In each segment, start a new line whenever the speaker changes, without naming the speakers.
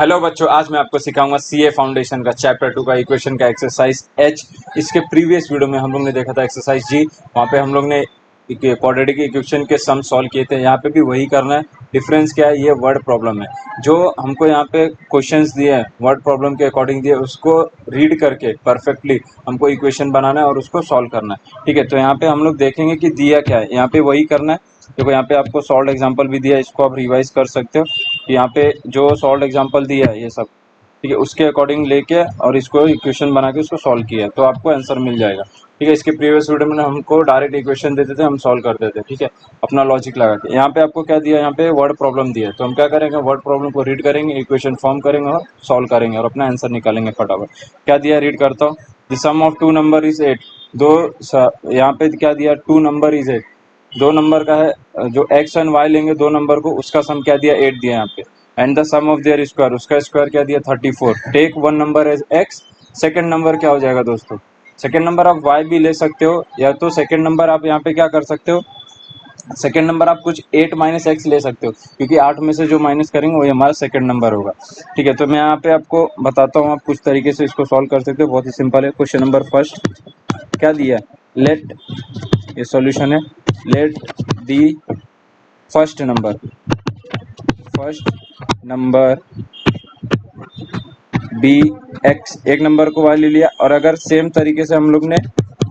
Hello बच्चों, आज मैं आपको सिखाऊंगा सीए फाउंडेशन का चैप्टर 2 का इक्वेशन का एक्सरसाइज एच। इसके प्रीवियस वीडियो में हम लोग ने देखा था एक्सरसाइज जी, वहाँ पे हम लोग ने क्वाड्रेटिक इक्वेशन के सम सॉल्व किए थे। यहाँ पे भी वही करना है। डिफरेंस क्या है, ये वर्ड प्रॉब्लम है। जो हमको यहाँ पे क्वेश्चंस दिए हैं वर्ड प्रॉब्लम के अकॉर्डिंग दिए, उसको रीड करके परफेक्टली हमको इक्वेशन बनाना है और उसको सॉल्व करना है। ठीक है, तो यहाँ पे हम लोग देखेंगे कि दिया क्या है, यहाँ पे वही करना है। देखो यहाँ पे आपको सॉल्व एग्जाम्पल भी दिया है, इसको आप रिवाइज कर सकते हो। यहाँ पे जो सॉल्व एग्जांपल दिया है ये सब, ठीक है, उसके अकॉर्डिंग लेके और इसको इक्वेशन बना के उसको सॉल्व किया है तो आपको आंसर मिल जाएगा। ठीक है, इसके प्रीवियस वीडियो में हमको डायरेक्ट इक्वेशन देते थे, हम सॉल्व करते थे। ठीक है, अपना लॉजिक लगा के। यहाँ पे आपको क्या दिया है, यहाँ पे वर्ड प्रॉब्लम दिया है, तो हम क्या करेंगे, वर्ड प्रॉब्लम को रीड करेंगे, इक्वेशन फॉर्म करेंगे और सॉल्व करेंगे और अपना आंसर निकालेंगे फटाफट। क्या दिया, रीड करता हूँ। The sum of two number is 8। यहाँ पे क्या दिया, टू नंबर इज 8। दो नंबर का है, जो एक्स एंड वाई लेंगे दो नंबर को, उसका सम क्या दिया, 8 दिया यहाँ पे। And the sum of their square, उसका स्क्वायर क्या दिया, 34। Take one number as x. Second number क्या हो जाएगा दोस्तों, सेकंड नंबर आप वाई भी ले सकते हो, या तो सेकंड नंबर आप यहाँ पे क्या कर सकते हो, सेकंड नंबर आप कुछ 8 माइनस एक्स ले सकते हो, क्योंकि 8 में से जो माइनस करेंगे वही हमारा सेकंड नंबर होगा। ठीक है, तो मैं यहाँ पे आपको बताता हूँ, आप कुछ तरीके से इसको सॉल्व कर सकते हो। बहुत ही सिंपल है। क्वेश्चन नंबर फर्स्ट क्या दिया है, लेट, ये सॉल्यूशन है, let the first number be x. एक नंबर को वाई ले लिया, और अगर सेम तरीके से हम लोग ने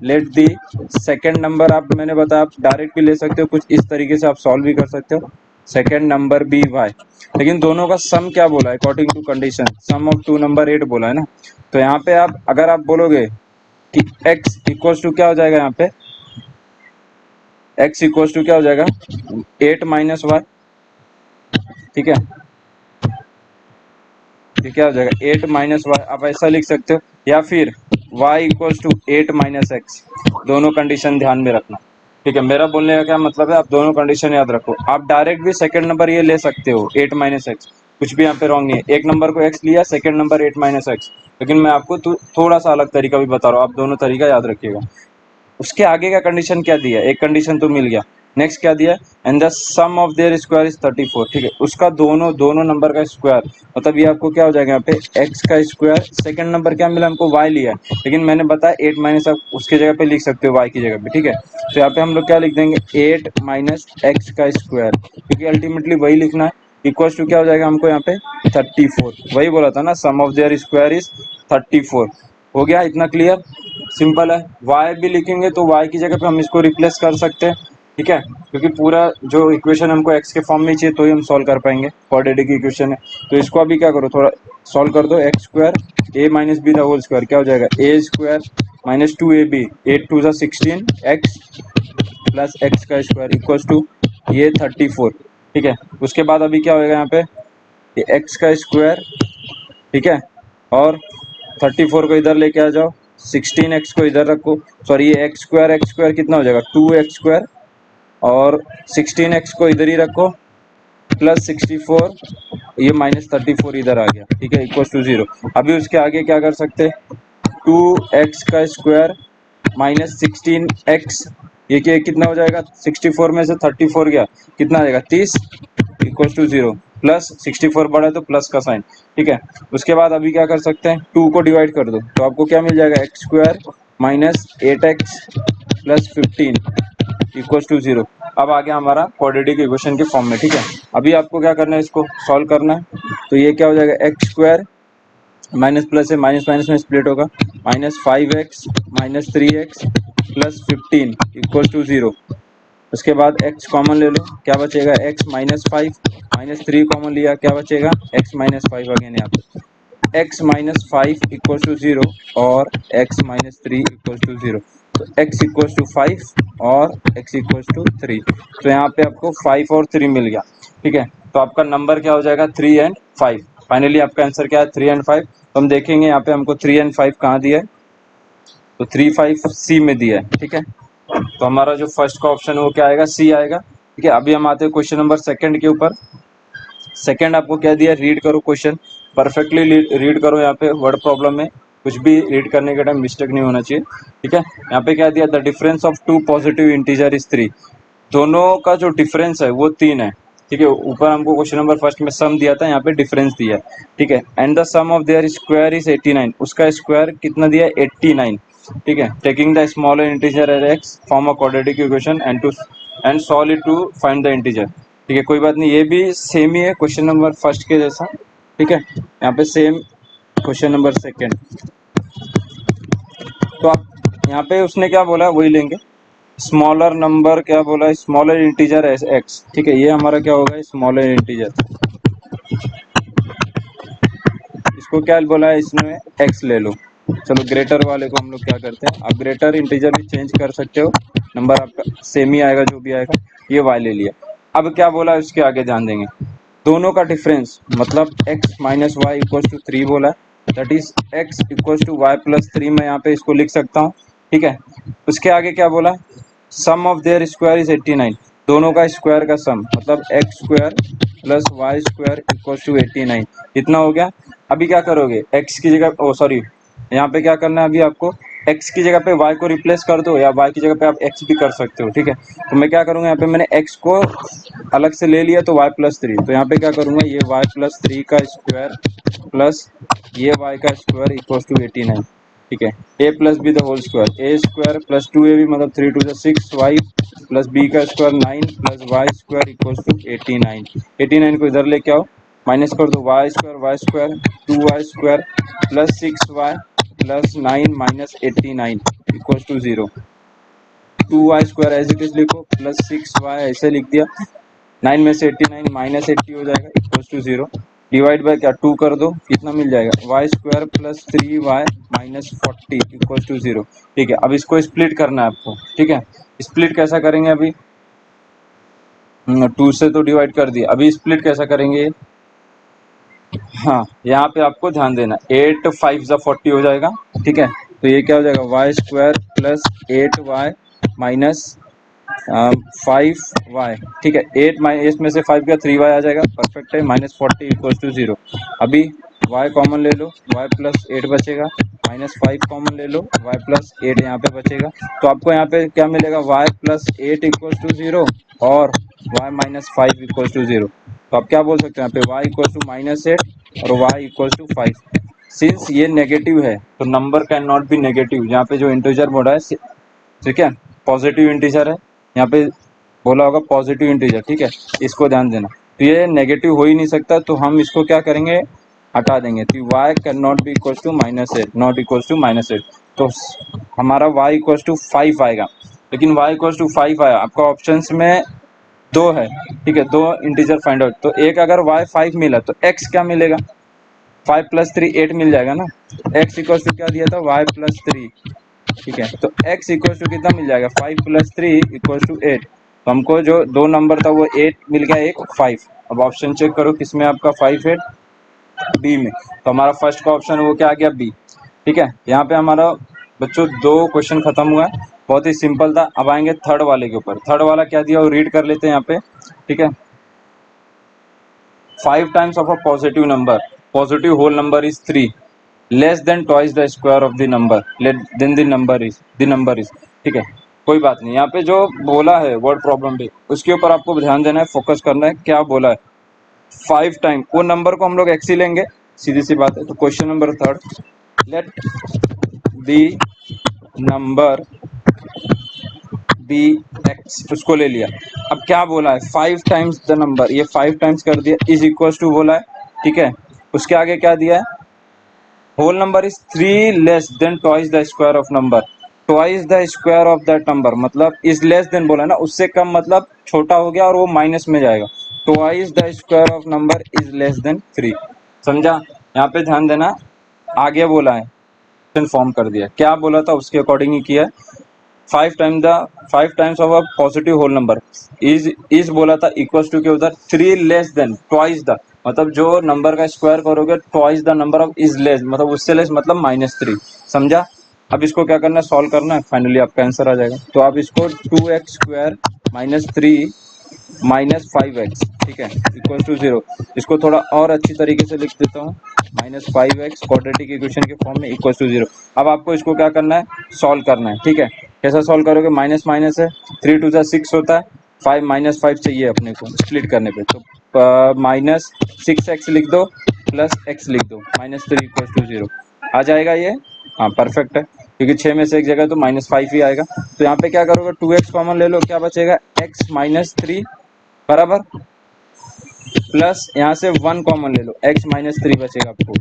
लेट दी सेकेंड नंबर, आप मैंने बताया आप डायरेक्ट भी ले सकते हो, कुछ इस तरीके से आप सॉल्व भी कर सकते हो, सेकेंड नंबर बी वाई। लेकिन दोनों का सम क्या बोला है, according to condition, sum of two number 8 बोला है ना। तो यहाँ पे आप अगर आप बोलोगे कि x इक्वल्स टू क्या हो जाएगा, यहाँ पे x इक्वल्स टू क्या हो जाएगा, 8 माइनस वाई। ठीक है, ये क्या हो जाएगा, 8 माइनस वाई, आप ऐसा लिख सकते हो, या फिर y equals to 8 minus x. दोनों कंडीशन ध्यान में रखना। ठीक है, मेरा बोलने का क्या मतलब है, आप दोनों कंडीशन याद रखो। आप डायरेक्ट भी सेकंड नंबर ये ले सकते हो, 8 माइनस एक्स, कुछ भी यहाँ पे रॉन्ग नहीं है। एक नंबर को x लिया, सेकंड नंबर 8 माइनस एक्स, लेकिन मैं आपको थोड़ा सा अलग तरीका भी बता रहा हूँ, आप दोनों तरीका याद रखिएगा। उसके आगे का कंडीशन क्या दिया, एक कंडीशन तो मिल गया। नेक्स्ट क्या दिया, and the sum of their square is 34। ठीक है, उसका दोनों दोनों नंबर का स्क्वायर, मतलब ये आपको क्या हो जाएगा, यहाँ पे x का स्क्वायर, सेकंड नंबर क्या मिला हमको, y लिया है, लेकिन मैंने बताया 8 माइनस, आप उसकी जगह पे लिख सकते हो y की जगह पे। ठीक है, तो यहाँ पे हम लोग क्या लिख देंगे, 8 माइनस एक्स का स्क्वायर, क्योंकि अल्टीमेटली वही लिखना है। इक्वल्स टू क्या हो जाएगा हमको यहाँ पे 34, वही बोला था ना, सम ऑफ देयर स्क्वायर इज 34। हो गया, इतना क्लियर, सिंपल है। y भी लिखेंगे तो y की जगह पे हम इसको रिप्लेस कर सकते हैं। ठीक है, क्योंकि पूरा जो इक्वेशन हमको x के फॉर्म में चाहिए तो ही हम सॉल्व कर पाएंगे, क्वाड्रेटिक इक्वेशन है। तो इसको अभी क्या करो, थोड़ा सॉल्व कर दो, x square a minus b the whole square क्या हो जाएगा, ए स्क्वायर माइनस 2ab, 8 टू ज़ा 16 एक्स प्लस एक्स का स्क्वायर इक्वल्स टू ये 34। ठीक है, उसके बाद अभी क्या होगा यहाँ पे, ये एक्स का स्क्वायर, ठीक है, और 34 को इधर लेके आ जाओ, 16x को इधर रखो, सॉरी ये एक्स स्क्वायर कितना हो जाएगा, 2x स्क्वायर, और 16x को इधर ही रखो, प्लस 64, ये माइनस 34 इधर आ गया। ठीक है, इक्वल टू 0। अभी उसके आगे क्या कर सकते हैं, 2x का स्क्वायर माइनस 16x, ये क्या कितना हो जाएगा, 64 में से 34 गया, कितना आ जाएगा 30, इक्वल टू 0, प्लस 64 बड़ा है तो प्लस का साइन। ठीक है, उसके बाद अभी क्या कर सकते हैं, 2 को डिवाइड कर दो तो आपको क्या मिल जाएगा, x square minus 8x plus 15 equal to 0। अब आ गया हमारा क्वाड्रेटिक इक्वेशन के फॉर्म में। ठीक है, अभी आपको क्या करना है, इसको सॉल्व करना है। तो ये क्या हो जाएगा, एक्स स्क्वायर माइनस प्लस है, माइनस माइनस में स्प्लिट होगा, minus 5x minus 3x plus 15 equal to 0। उसके बाद x कॉमन ले लो, क्या बचेगा, x माइनस 5 माइनस 3 कॉमन लिया, क्या बचेगा, x माइनस 5 अगेन यहाँ पे, x माइनस 5 इक्वल टू 0 और x माइनस 3 इक्वल टू 0। तो x इक्वल टू 5 और x इक्वल टू 3। तो यहाँ पे आपको 5 और 3 मिल गया। ठीक है, तो आपका नंबर क्या हो जाएगा, 3 एंड 5। फाइनली आपका आंसर क्या है, 3 एंड 5। तो हम देखेंगे यहाँ पे हमको 3 एंड 5 कहाँ दिया है, तो 3 5 सी में दिया है। ठीक है, तो हमारा जो फर्स्ट का ऑप्शन है वो क्या आएगा, सी आएगा। ठीक है, अभी हम आते हैं क्वेश्चन नंबर सेकंड के ऊपर। सेकंड आपको क्या दिया, रीड करो क्वेश्चन, परफेक्टली रीड करो। यहाँ पे वर्ड प्रॉब्लम में कुछ भी रीड करने के टाइम मिस्टेक नहीं होना चाहिए। ठीक है, यहाँ पे क्या दिया, the difference of two positive integer is 3। दोनों का जो डिफरेंस है वो 3 है। ठीक है, ऊपर हमको क्वेश्चन नंबर फर्स्ट में सम दिया था, यहाँ पे डिफरेंस दिया है, ठीक है। And the sum of their square is 89, उसका स्क्वायर कितना दिया है 89, ठीक है। Taking the smaller integer as x, form a quadratic equation and solve it to find the integer, ठीक है। कोई बात नहीं, ये भी सेम ही है क्वेश्चन नंबर फर्स्ट के जैसा, ठीक है। यहाँ पे सेम क्वेश्चन नंबर सेकेंड, तो आप यहाँ पे उसने क्या बोला वही लेंगे। स्मॉलर नंबर क्या बोला, स्मॉलर इंटीजर एक्स, ठीक है। ये हमारा क्या होगा, स्मॉलर इंटीजर, इसको क्या बोला है इसने, एक्स ले लो। चलो ग्रेटर वाले को हम लोग क्या करते हैं, आप ग्रेटर इंटीजर भी चेंज कर सकते हो, नंबर आपका सेम ही आएगा जो भी आएगा। ये वाई ले लिया। अब क्या बोला है उसके आगे ध्यान देंगे, दोनों का डिफरेंस मतलब x minus y equal to 3 बोला है, that is x equal to y plus 3, मैं यहाँ पे इसको लिख सकता हूँ, ठीक है। उसके आगे क्या बोला, sum of their square is 89, दोनों का स्क्वायर का सम मतलब x square plus y square equal to 89, इतना हो गया। अभी क्या करोगे, x की जगह, ओ सॉरी, यहाँ पे क्या करना है, अभी आपको x की जगह पे y को रिप्लेस कर दो, या y की जगह पे आप x भी कर सकते हो, ठीक है। तो मैं क्या करूँगा, यहाँ पे मैंने x को अलग से ले लिया तो y प्लस 3, तो यहाँ पे क्या करूँगा, ये y प्लस 3 का स्क्वायर प्लस ये y का स्क्वायर इक्वल टू 89, ठीक है। a plus b the whole square, a square plus 2ab मतलब 3 टू 6 वाई प्लस बी का square 9 plus y square equal to 89, 89 को इधर लेके आओ, माइनस कर दो y square 2y square plus 6y plus 9 minus 89 equal to 0, 2y square as it is लिखो plus 6y ऐसे लिख दिया, 9 में से 89 माइनस 80 हो जाएगा इक्वल टू 0, डिवाइड बाय क्या 2 कर दो, कितना मिल जाएगा y square plus 3y minus 40 equal to 0, ठीक है। अब इसको स्प्लिट करना है आपको, ठीक है। स्प्लिट कैसा करेंगे, अभी 2 से तो डिवाइड कर दिया, अभी स्प्लिट कैसा करेंगे, हाँ यहाँ पे आपको ध्यान देना, 8 5 ज़ा 40 हो जाएगा, ठीक है। तो ये क्या हो जाएगा, y square plus 8y minus 5y, ठीक है। 8 माइनस में से 5 का 3y आ जाएगा, परफेक्ट है, माइनस 40 इक्वल टू 0। अभी y कॉमन ले लो, y प्लस 8 बचेगा, माइनस 5 कॉमन ले लो, y प्लस 8 यहाँ पे बचेगा, तो आपको यहाँ पे क्या मिलेगा, y प्लस 8 इक्वल टू 0 और y माइनस 5 इक्वल टू 0। तो आप क्या बोल सकते हैं यहाँ पे, y इक्वल टू माइनस 8 और y इक्वल टू 5। सिंस ये नेगेटिव है तो number can not be negative, यहाँ पे जो इंटीजर बोला है, ठीक है, पॉजिटिव इंटीजर है, यहाँ पे बोला होगा पॉजिटिव इंटीजर, ठीक है, इसको ध्यान देना। तो ये नेगेटिव हो ही नहीं सकता, तो हम इसको क्या करेंगे, हटा देंगे, तो y can not be equal to minus 8, not equal to minus 8, तो हमारा y इक्वल टू 5 आएगा, लेकिन y इक्वल टू 5 आया, आपका ऑप्शन में 2 है, ठीक है, 2 इंटीजर फाइंड आउट, तो एक अगर y 5 मिला तो x क्या मिलेगा, 5 प्लस 3 8 मिल जाएगा ना, x इक्वल टू क्या दिया था, y प्लस 3, ठीक है। तो x इक्वल टू कितना मिल जाएगा, 5 प्लस 3 इक्वल टू 8, तो हमको जो 2 नंबर था वो 8 मिल गया, एक 5। अब ऑप्शन चेक करो किसमें आपका 5 है, बी में, तो हमारा फर्स्ट का ऑप्शन है वो क्या आ गया, बी, ठीक है। यहाँ पे हमारा बच्चों 2 क्वेश्चन खत्म हुआ है, बहुत ही सिंपल था। अब आएंगे थर्ड वाले के ऊपर, थर्ड वाला क्या दिया वो रीड कर लेते हैं यहाँ पे, ठीक है। 5 times of a positive number, positive whole number is 3, less than twice the square of the number, then the number is, ठीक है। कोई बात नहीं, यहाँ पे जो बोला है वर्ड प्रॉब्लम पे उसके ऊपर आपको ध्यान देना है, फोकस करना है, क्या बोला है 5 टाइम, वो नंबर को हम लोग एक्स ही लेंगे, सीधी सी बात है। तो question number third, let the number be x, उसको ले लिया। अब क्या बोला है, 5 टाइम्स द नंबर, ये 5 टाइम्स कर दिया, इज इक्वल टू बोला है, ठीक है। उसके आगे क्या दिया है, whole number is 3 less than twice the square of number, twice the square of that number मतलब इज लेस देन बोला ना, उससे कम मतलब छोटा हो गया और वो माइनस में जाएगा, twice the square of number is less then 3, समझा। यहाँ पे ध्यान देना, आगे बोला है फॉर्म कर दिया, क्या बोला था उसके अकॉर्डिंग ही किया, 5 times of a positive whole number, is बोला था इक्वल्स टू के उधर 3 लेस देन ट्वाइस द, मतलब जो नंबर का स्क्वायर करोगे twice the number of is less, मतलब उससे लेस मतलब माइनस 3, समझा। अब इसको क्या करना है, सॉल्व करना है, फाइनली आपका आंसर आ जाएगा। तो आप इसको 2x square minus 3 minus 5x, ठीक है, इक्वल टू 0, इसको थोड़ा और अच्छी तरीके से लिख देता हूँ, माइनस 5x क्वाड्रेटिक इक्वेशन के फॉर्म में इक्वल टू 0। अब आपको इसको क्या करना है, सॉल्व करना है, ठीक है। कैसा सॉल्व करोगे, माइनस माइनस है, 3 टू 6 होता है, 5 -5 चाहिए अपने को स्प्लिट करने पे, तो -6x लिख दो प्लस x लिख दो, -3 = 0 आ जाएगा ये। हाँ परफेक्ट है, क्योंकि 6 में से एक जगह तो -5 ही आएगा। तो यहाँ पे क्या करोगे, 2x कॉमन ले लो, क्या बचेगा, x -3 बराबर, प्लस यहाँ से 1 कॉमन ले लो, x -3 बचेगा आपको।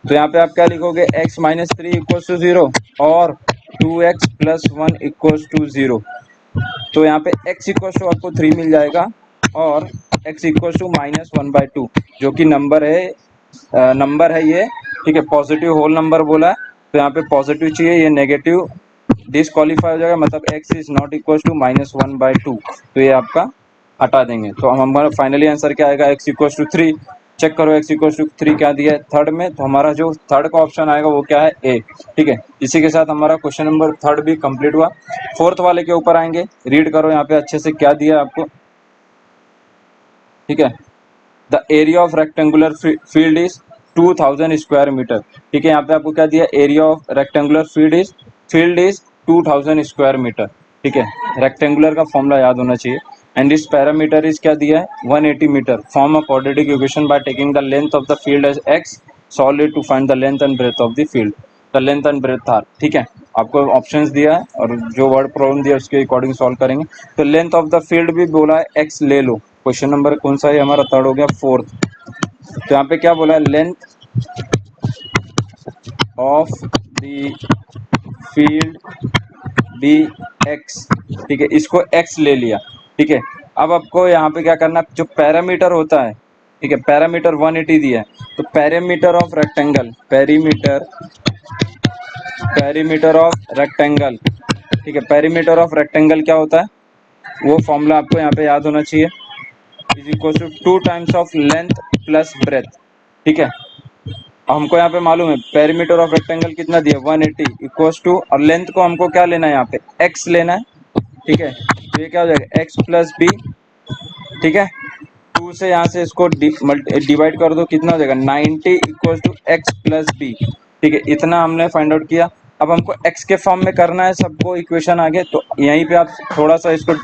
तो यहाँ पे आप क्या लिखोगे, x -3 = 0 और 2x + 1 = 0। तो यहाँ पे x = आपको 3 मिल जाएगा और x = -1/2, जो कि नंबर है ये, ठीक है, पॉजिटिव होल नंबर बोला है, तो यहाँ पे पॉजिटिव चाहिए, ये नेगेटिव डिस्क्वालीफाई हो जाएगा, मतलब x is not equal to -1/2, तो ये आपका हटा देंगे। तो हमारा फाइनली आंसर क्या आएगा, x = 3। चेक करो x = 3 क्या दिया है थर्ड में, तो हमारा जो थर्ड का ऑप्शन आएगा वो क्या है, ए। ठीक है, इसी के साथ हमारा क्वेश्चन नंबर थर्ड भी कंप्लीट हुआ। फोर्थ वाले के ऊपर आएंगे, रीड करो यहाँ पे अच्छे से क्या दिया है आपको। ठीक है, the area of rectangular field is 2000 square metre. ठीक है, यहाँ पे आपको क्या दिया, area of rectangular field is 2000 square metre. ठीक है, रेक्टेंगुलर का फॉर्मूला याद होना चाहिए। एंड इस पैरामीटर इज क्या दिया है, 180 metre. Form a quadratic equation by taking the length of the field as x, solve it to find the length and breadth of the field. The length and breadth are, ठीक है, आपको options दिया है और जो word problem दिया है उसके अकॉर्डिंग सॉल्व करेंगे। तो लेंथ ऑफ द फील्ड भी बोला है x ले लो। क्वेश्चन नंबर कौन सा है हमारा, थर्ड हो गया, फोर्थ। तो यहाँ पे क्या बोला है, length of the field D x. ठीक है, इसको x ले लिया। ठीक है, अब आपको यहाँ पे क्या करना, जो पैरामीटर होता है, ठीक है, पैरामीटर 180 दिया है, तो parameter of rectangle, perimeter of rectangle, ठीक है, पैरीमीटर ऑफ रेक्टेंगल क्या होता है, वो फॉर्मूला आपको यहाँ पे याद होना चाहिए, is equal to 2 times of length plus breadth. ठीक है, हमको यहाँ पे मालूम है पेरीमीटर ऑफ रेक्टेंगल कितना दिया, 180 इक्वल्स टू, और लेंथ को हमको क्या लेना है, यहाँ पे x लेना है। ठीक है, तो ये क्या हो जाएगा, x + b। ठीक है, 2 से यहाँ से इसको डिवाइड कर दो, कितना हो जाएगा, 90 इक्वल्स टू x + b। ठीक है, इतना हमने फाइंड आउट किया। अब हमको x के फॉर्म में करना है सबको, इक्वेशन आगे, तो यहीं पे आप थोड़ा सा इसको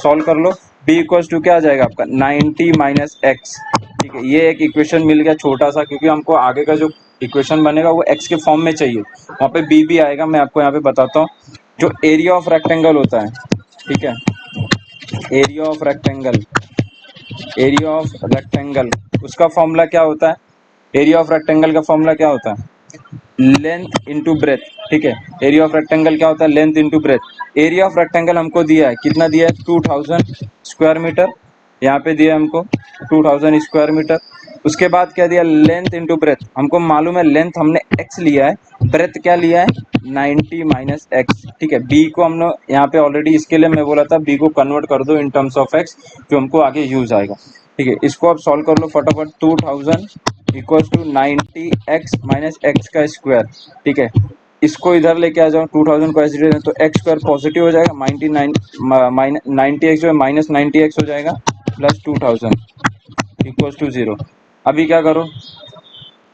सॉल्व कर लो। b इक्वल्स टू क्या आ जाएगा आपका, 90 - x। ठीक है, ये एक इक्वेशन मिल गया छोटा सा, क्योंकि हमको आगे का जो इक्वेशन बनेगा वो x के फॉर्म में चाहिए, वहाँ पे b भी आएगा। मैं आपको यहाँ पे बताता हूँ, जो एरिया ऑफ रेक्टेंगल होता है, ठीक है, एरिया ऑफ रेक्टेंगल, उसका फॉर्मूला क्या होता है, एरिया ऑफ रेक्टेंगल का फॉर्मूला क्या होता है, लेंथ इंटू ब्रेथ। ठीक है, एरिया ऑफ रेक्टेंगल क्या होता है, length into breadth. Area of rectangle हमको दिया है, कितना दिया है, 2000 स्क्वायर मीटर, यहाँ पे दिया है हमको 2000 स्क्वायर मीटर। उसके बाद क्या दिया, लेंथ इंटू ब्रेथ, हमको मालूम है लेंथ हमने x लिया है, ब्रेथ क्या लिया है, 90 - x। ठीक है, b को हमने यहाँ पे ऑलरेडी, इसके लिए मैं बोला था b को कन्वर्ट कर दो इन टर्म्स ऑफ x, जो हमको आगे यूज आएगा। ठीक है, इसको आप सॉल्व कर लो फटाफट, 2000 इक्वल्स टू 90x - x का स्क्वायर। ठीक है, इसको इधर लेके आ जाओ, 2000 को ऐसे तो x स्क्वायर पॉजिटिव हो जाएगा, 90x जो है -90x हो जाएगा, प्लस 2000 इक्वल्स टू 0। अभी क्या करो,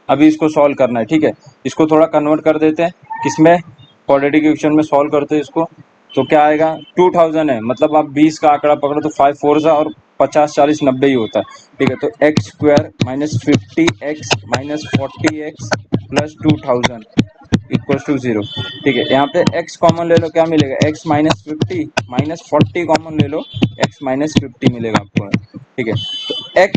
अभी इसको सॉल्व करना है। ठीक है, इसको थोड़ा कन्वर्ट कर देते हैं, किसमें, क्वाड्रेटिक इक्वेशन में सॉल्व करते हैं इसको। तो क्या आएगा, 2000 है, मतलब आप 20 का आंकड़ा पकड़ो तो 5 4 जा, और 50 40 90 ही होता है। ठीक है, तो x square -50x - 40x plus 2000 equals to 0। ठीक है, यहाँ पे x कॉमन ले लो, क्या मिलेगा, x -50 - 40 कॉमन ले लो, x -50 मिलेगा आपको। ठीक है, तो x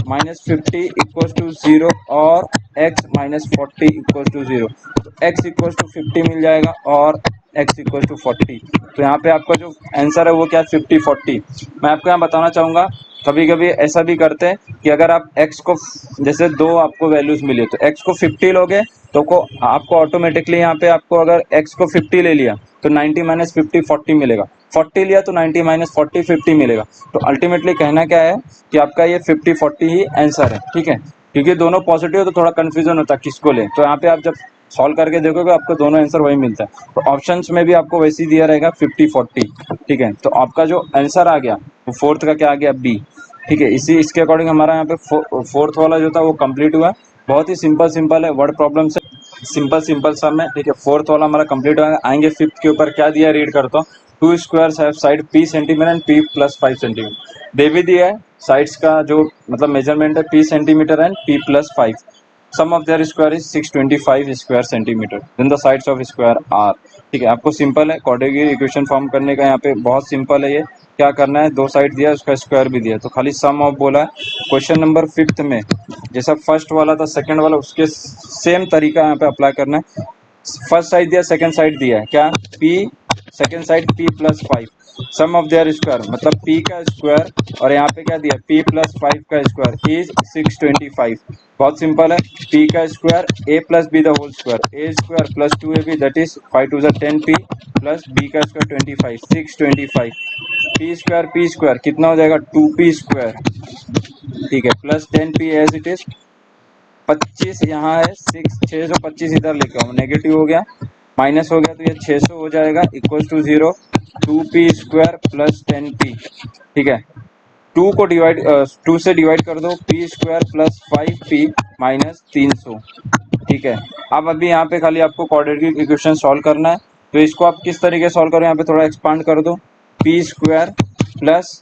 -50 इक्वल्स टू 0 और x -40 इक्वल्स टू 0। तो x इक्वल्स टू 50 मिल जाएगा और x इक्वल्स टू 40। तो यहाँ पे आपका जो आंसर है वो क्या है, 50 40। मैं आपको यहाँ बताना चाहूँगा, कभी कभी ऐसा भी करते हैं कि अगर आप x को, जैसे दो आपको वैल्यूज मिली तो x को 50 लोगे, तो आपको ऑटोमेटिकली यहाँ पे आपको अगर x को 50 ले लिया तो 90 - 50 40 मिलेगा, 40 लिया तो 90 - 40 50 मिलेगा। तो अल्टीमेटली कहना क्या है कि आपका ये 50 40 ही आंसर है। ठीक है, क्योंकि दोनों पॉजिटिव तो थोड़ा कंफ्यूजन होता है किसको ले, तो यहाँ पे आप जब सॉल्व करके देखोगे आपको दोनों आंसर वही मिलता है। तो ऑप्शंस में भी आपको वैसे ही दिया रहेगा 50 40। ठीक है, तो आपका जो आंसर आ गया वो फोर्थ का क्या आ गया, बी। ठीक है, इसके अकॉर्डिंग हमारा यहाँ पे फोर्थ वाला जो था वो कंप्लीट हुआ। बहुत ही सिंपल है, वर्ड प्रॉब्लम से सिंपल सा में। ठीक है, फोर्थ वाला हमारा कंप्लीट होगा। आएंगे फिफ्थ के ऊपर, क्या दिया रीड करता हूँ। Two squares have side p centimetre and p plus 5 centimetre. दे भी दिया है साइड्स का जो मतलब मेजरमेंट है p centimetre and p plus 5। Sum of their square is 625 square centimetre, then the sides of square are. ठीक है, आपको सिंपल है क्वाड्रेटिक इक्वेशन फॉर्म करने का, यहाँ पे बहुत सिंपल है। ये क्या करना है, दो साइड दिया है उसका स्क्वायर भी दिया है, तो खाली सम ऑफ बोला है। क्वेश्चन नंबर 5 में जैसा फर्स्ट वाला था सेकंड वाला उसके सेम तरीका यहाँ पे अप्लाई करना है। फर्स्ट साइड दिया सेकंड साइड दिया है, क्या p second side p plus 5, sum of their square मतलब p का स्क्वायर और यहाँ पे क्या दिया p प्लस 5 का स्क्वायर इज 625। बहुत सिंपल है, p का square a plus b the whole square, a square plus 2ab that is 5 to the 10p plus b का स्क्वायर 25, 625 p स्क्वायर कितना हो जाएगा 2p स्क्वायर। ठीक है, plus 10p as it is 25 यहाँ है 625 इधर लेके आओ, नेगेटिव हो गया माइनस हो गया तो ये 600 हो जाएगा equal to 0, 2p square plus 10p। ठीक है, 2 को डिवाइड 2 से डिवाइड कर दो, p square plus 5p minus 300। ठीक है, अब अभी यहाँ पे खाली आपको क्वाड्रेटिक इक्वेशन सॉल्व करना है, तो इसको आप किस तरीके से सॉल्व करो, यहाँ पे थोड़ा एक्सपांड कर दो, p स्क्वायर प्लस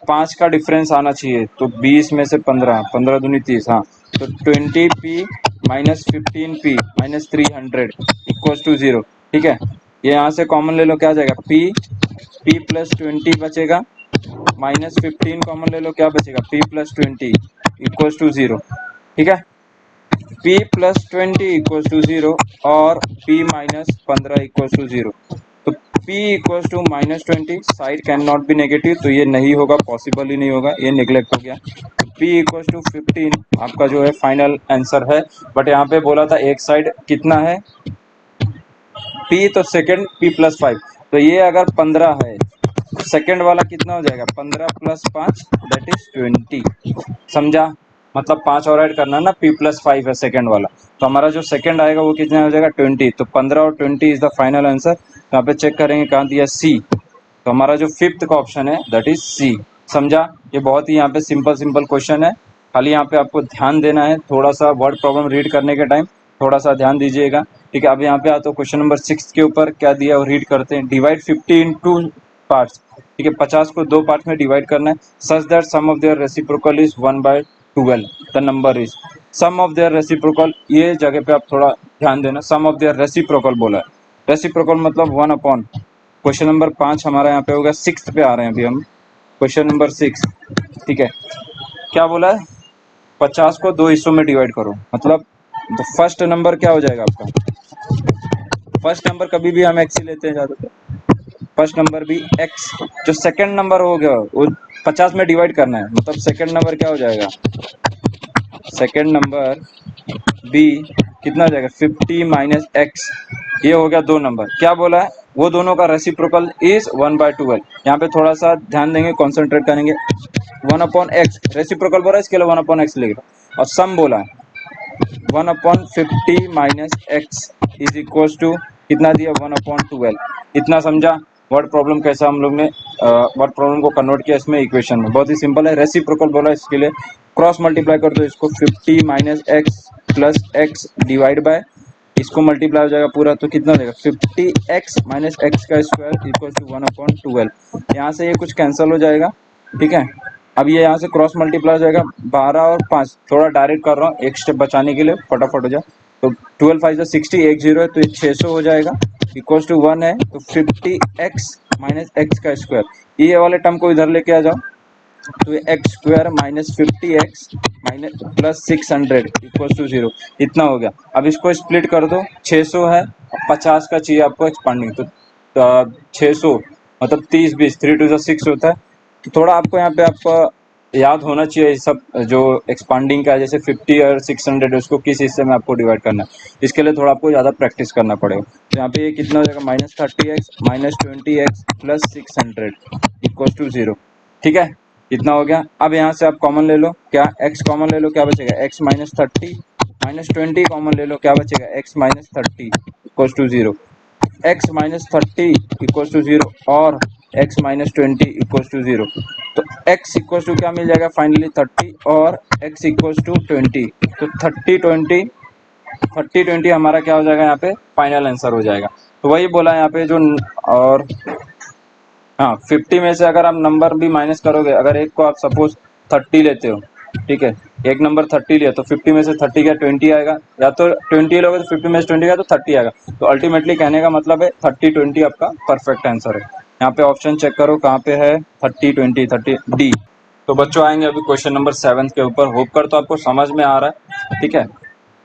5 का डिफरेंस आना चाहिए तो 20 में से 15, 15 दूनी 30, हाँ तो 20p minus 15p minus 300 equal to 0। ठीक है, ये यहाँ से कॉमन ले लो, क्या आ जाएगा p प्लस 20 बचेगा माइनस 15 कॉमन ले लो, क्या बचेगा p प्लस 20 इक्वल टू 0। ठीक है, p प्लस 20 इक्वल टू 0 और p माइनस 15 इक्वल टू 0। तो p equal to minus 20, side can not be negative, तो ये नहीं होगा, पॉसिबल ही नहीं होगा, ये निगलेक्ट हो गया। p इक्वल टू 15 आपका जो है फाइनल आंसर है, बट यहाँ पे बोला था एक साइड कितना है p, तो सेकंड p प्लस 5, तो ये अगर 15 है सेकंड वाला कितना हो जाएगा 15 प्लस 5 दैट इज 20। समझा, मतलब 5 और ऐड करना ना, p प्लस 5 है सेकंड वाला, तो हमारा जो सेकंड आएगा वो कितना हो जाएगा 20, तो 15 और 20 इज द फाइनल आंसर। यहाँ पे चेक करेंगे कहाँ दिया c, तो हमारा जो फिफ्थ का ऑप्शन है दैट इज सी। समझा, ये बहुत ही यहाँ पे सिंपल क्वेश्चन है, खाली यहाँ पे आपको ध्यान देना है, थोड़ा सा वर्ड प्रॉब्लम रीड करने के टाइम थोड़ा सा ध्यान दीजिएगा। ठीक है, अब यहाँ पे आता तो क्वेश्चन नंबर 6 के ऊपर क्या दिया और रीड करते हैं। Divide 50 into parts. ठीक है, 50 को 2 पार्ट में डिवाइड करना है, such that sum of their reciprocal is 1/12, the number is. Sum of their reciprocal, ये जगह पे आप थोड़ा ध्यान देना, सम ऑफ देयर रेसिप्रोकल बोला है, रेसिप्रोकल मतलब 1 अपॉन, क्वेश्चन नंबर 5 हमारा यहाँ पे होगा, 6 पे आ रहे हैं अभी हम, क्वेश्चन नंबर 6। ठीक है, क्या बोला है 50 को 2 हिस्सों में डिवाइड करो, मतलब तो फर्स्ट नंबर क्या हो जाएगा आपका, फर्स्ट नंबर कभी भी हम एक्स ही लेते हैं ज़्यादातर, फर्स्ट नंबर भी एक्स, जो सेकंड नंबर हो गया वो 50 में डिवाइड करना है, मतलब सेकंड नंबर क्या हो जाएगा, सेकंड नंबर बी कितना हो जाएगा 50 माइनस एक्स, ये हो गया 2 नंबर। क्या बोला है, वो दोनों का रेसिप्रोकल इज 1/12। यहाँ पे थोड़ा सा ध्यान देंगे, कॉन्सेंट्रेट करेंगे, 1 अपॉन एक्स रेसिप्रोकल बोला है, इसके लिए 1 अपॉन एक्स लिखेगा, और सम बोला है 1 upon 50 minus x is equal to कितना दिया 1 अपॉन 12। इतना समझा वर्ड प्रॉब्लम कैसा हम लोग ने वर्ड प्रॉब्लम को कन्वर्ट किया इसमें इक्वेशन में, बहुत ही सिंपल है। रेसिप्रोकल बोला इसके लिए क्रॉस मल्टीप्लाई कर दो इसको, 50 minus x plus x divide bye, इसको मल्टीप्लाई हो जाएगा पूरा, तो कितना देगा 50x माइनस एक्स का स्क्वायर इक्वल टू 1/12। यहाँ से ये कुछ कैंसिल हो जाएगा। ठीक है, अब ये यहाँ से क्रॉस मल्टीप्लाई हो जाएगा, 12 और 5 थोड़ा डायरेक्ट कर रहा हूँ एक स्टेप बचाने के लिए, फटाफट हो जाए, तो 12 5 60, एक जीरो है तो ये 600 हो जाएगा, इक्वल टू 1 है तो 50x माइनस एक्स का स्क्वायर, ये वाले टर्म को इधर लेके आ जाओ, तो x square minus 50x minus plus 600 equal to 0, इतना हो गया। अब इसको स्प्लिट कर दो, 600 है 50 का चाहिए आपको एक्सपांडिंग, तो 600 मतलब 30 20, 3 टू 6 होता है, तो थोड़ा आपको यहाँ पे आपको याद होना चाहिए सब जो एक्सपांडिंग का है, जैसे 50 और 600 उसको किस हिस्से में आपको डिवाइड करना है, इसके लिए थोड़ा आपको ज़्यादा प्रैक्टिस करना पड़ेगा। तो यहाँ पे ये कितना हो जाएगा minus 30x minus 20x plus 600 equal to 0। ठीक है, इतना हो गया। अब यहाँ से आप कॉमन ले लो, क्या x कॉमन ले लो, क्या बचेगा x माइनस 30 माइनस 20 कॉमन ले लो, क्या बचेगा x minus 30 equal to 0, x minus 30 equal to 0 और x माइनस 20 इक्वल टू 0, तो x इक्वल टू क्या मिल जाएगा फाइनली 30 और x इक्वल टू 20, तो 30 20 हमारा क्या हो जाएगा यहाँ पे फाइनल आंसर हो जाएगा। तो वही बोला यहाँ पे जो, और हाँ 50 में से अगर आप नंबर भी माइनस करोगे, अगर एक को आप सपोज 30 लेते हो, ठीक है, एक नंबर 30 लिया तो 50 में से 30 का 20 आएगा, या तो 20 लोगे तो 50 में से 20 का तो 30 आएगा। तो अल्टीमेटली कहने का मतलब है 30-20 आपका परफेक्ट आंसर है। यहाँ पे ऑप्शन चेक करो कहाँ पे है, 30-20, 30 डी। तो बच्चों आएंगे अभी क्वेश्चन नंबर 7 के ऊपर। होप कर तो आपको समझ में आ रहा है, ठीक है।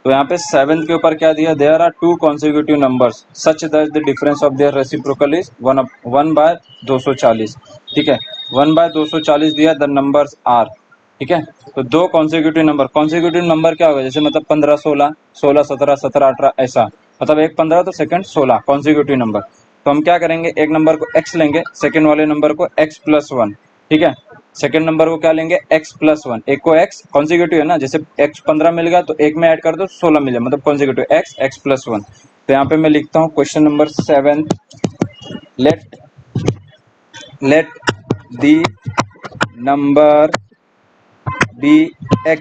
तो यहाँ पे 7 के ऊपर क्या दिया, there are two consecutive numbers such that the difference of their reciprocal is 1/240, ठीक है। 1/240 दिया, द नंबर्स आर, ठीक है। तो दो कॉन्सिक्यूटिव नंबर क्या होगा, जैसे मतलब 15 16, 16 17, 17 18 ऐसा, मतलब एक 15 तो सेकंड 16 कॉन्सिक्यूटिव नंबर। तो हम क्या करेंगे, एक नंबर को x लेंगे, सेकंड वाले नंबर को x+1, ठीक है। सेकंड नंबर को क्या लेंगे, x+1, एक को x कॉन्सिक्यूटिव है ना, जैसे x 15 मिल गया तो एक में ऐड कर दो 16 मिल जाए, मतलब कॉन्सिक्यूटिव x+1। तो यहाँ पे मैं लिखता हूँ question number 7, let let the number be x,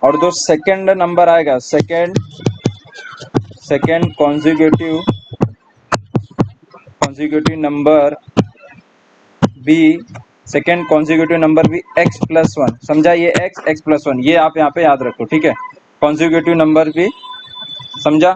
और जो सेकंड नंबर आएगा, second consecutive number be, second consecutive number भी x+1, समझा, ये x+1, ये आप यहाँ पे याद रखो, ठीक है। कॉन्सिक्यूटिव नंबर भी, समझा,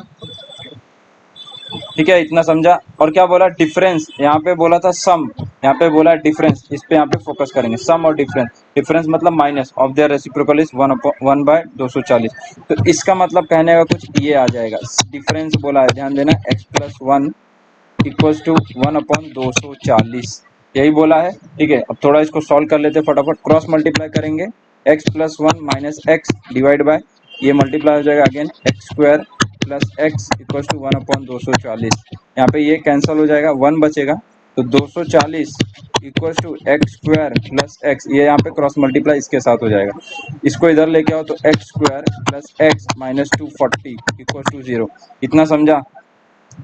ठीक है, इतना समझा। और क्या बोला, डिफरेंस, यहाँ पे बोला था सम, यहाँ पे बोला डिफरेंस, इस पे यहाँ पे फोकस करेंगे, सम और डिफरेंस। डिफरेंस मतलब minus of their reciprocal is 1/240। तो इसका मतलब कहने का कुछ ये आ जाएगा, डिफरेंस बोला है, ध्यान देना, x+1 इक्वल्स टू 1/240, यही बोला है, ठीक है। अब थोड़ा इसको सॉल्व कर लेते हैं फटाफट, क्रॉस मल्टीप्लाई करेंगे, x+1 minus x divide by, ये मल्टीप्लाई हो जाएगा again, x² plus x equals to 1/240। यहाँ पे ये कैंसिल हो जाएगा, 1 बचेगा, तो 240 equals to x² plus x, ये यहाँ पे क्रॉस मल्टीप्लाई इसके साथ हो जाएगा, इसको इधर लेके आओ तो x² plus x minus 240 equals to 0। इतना समझा।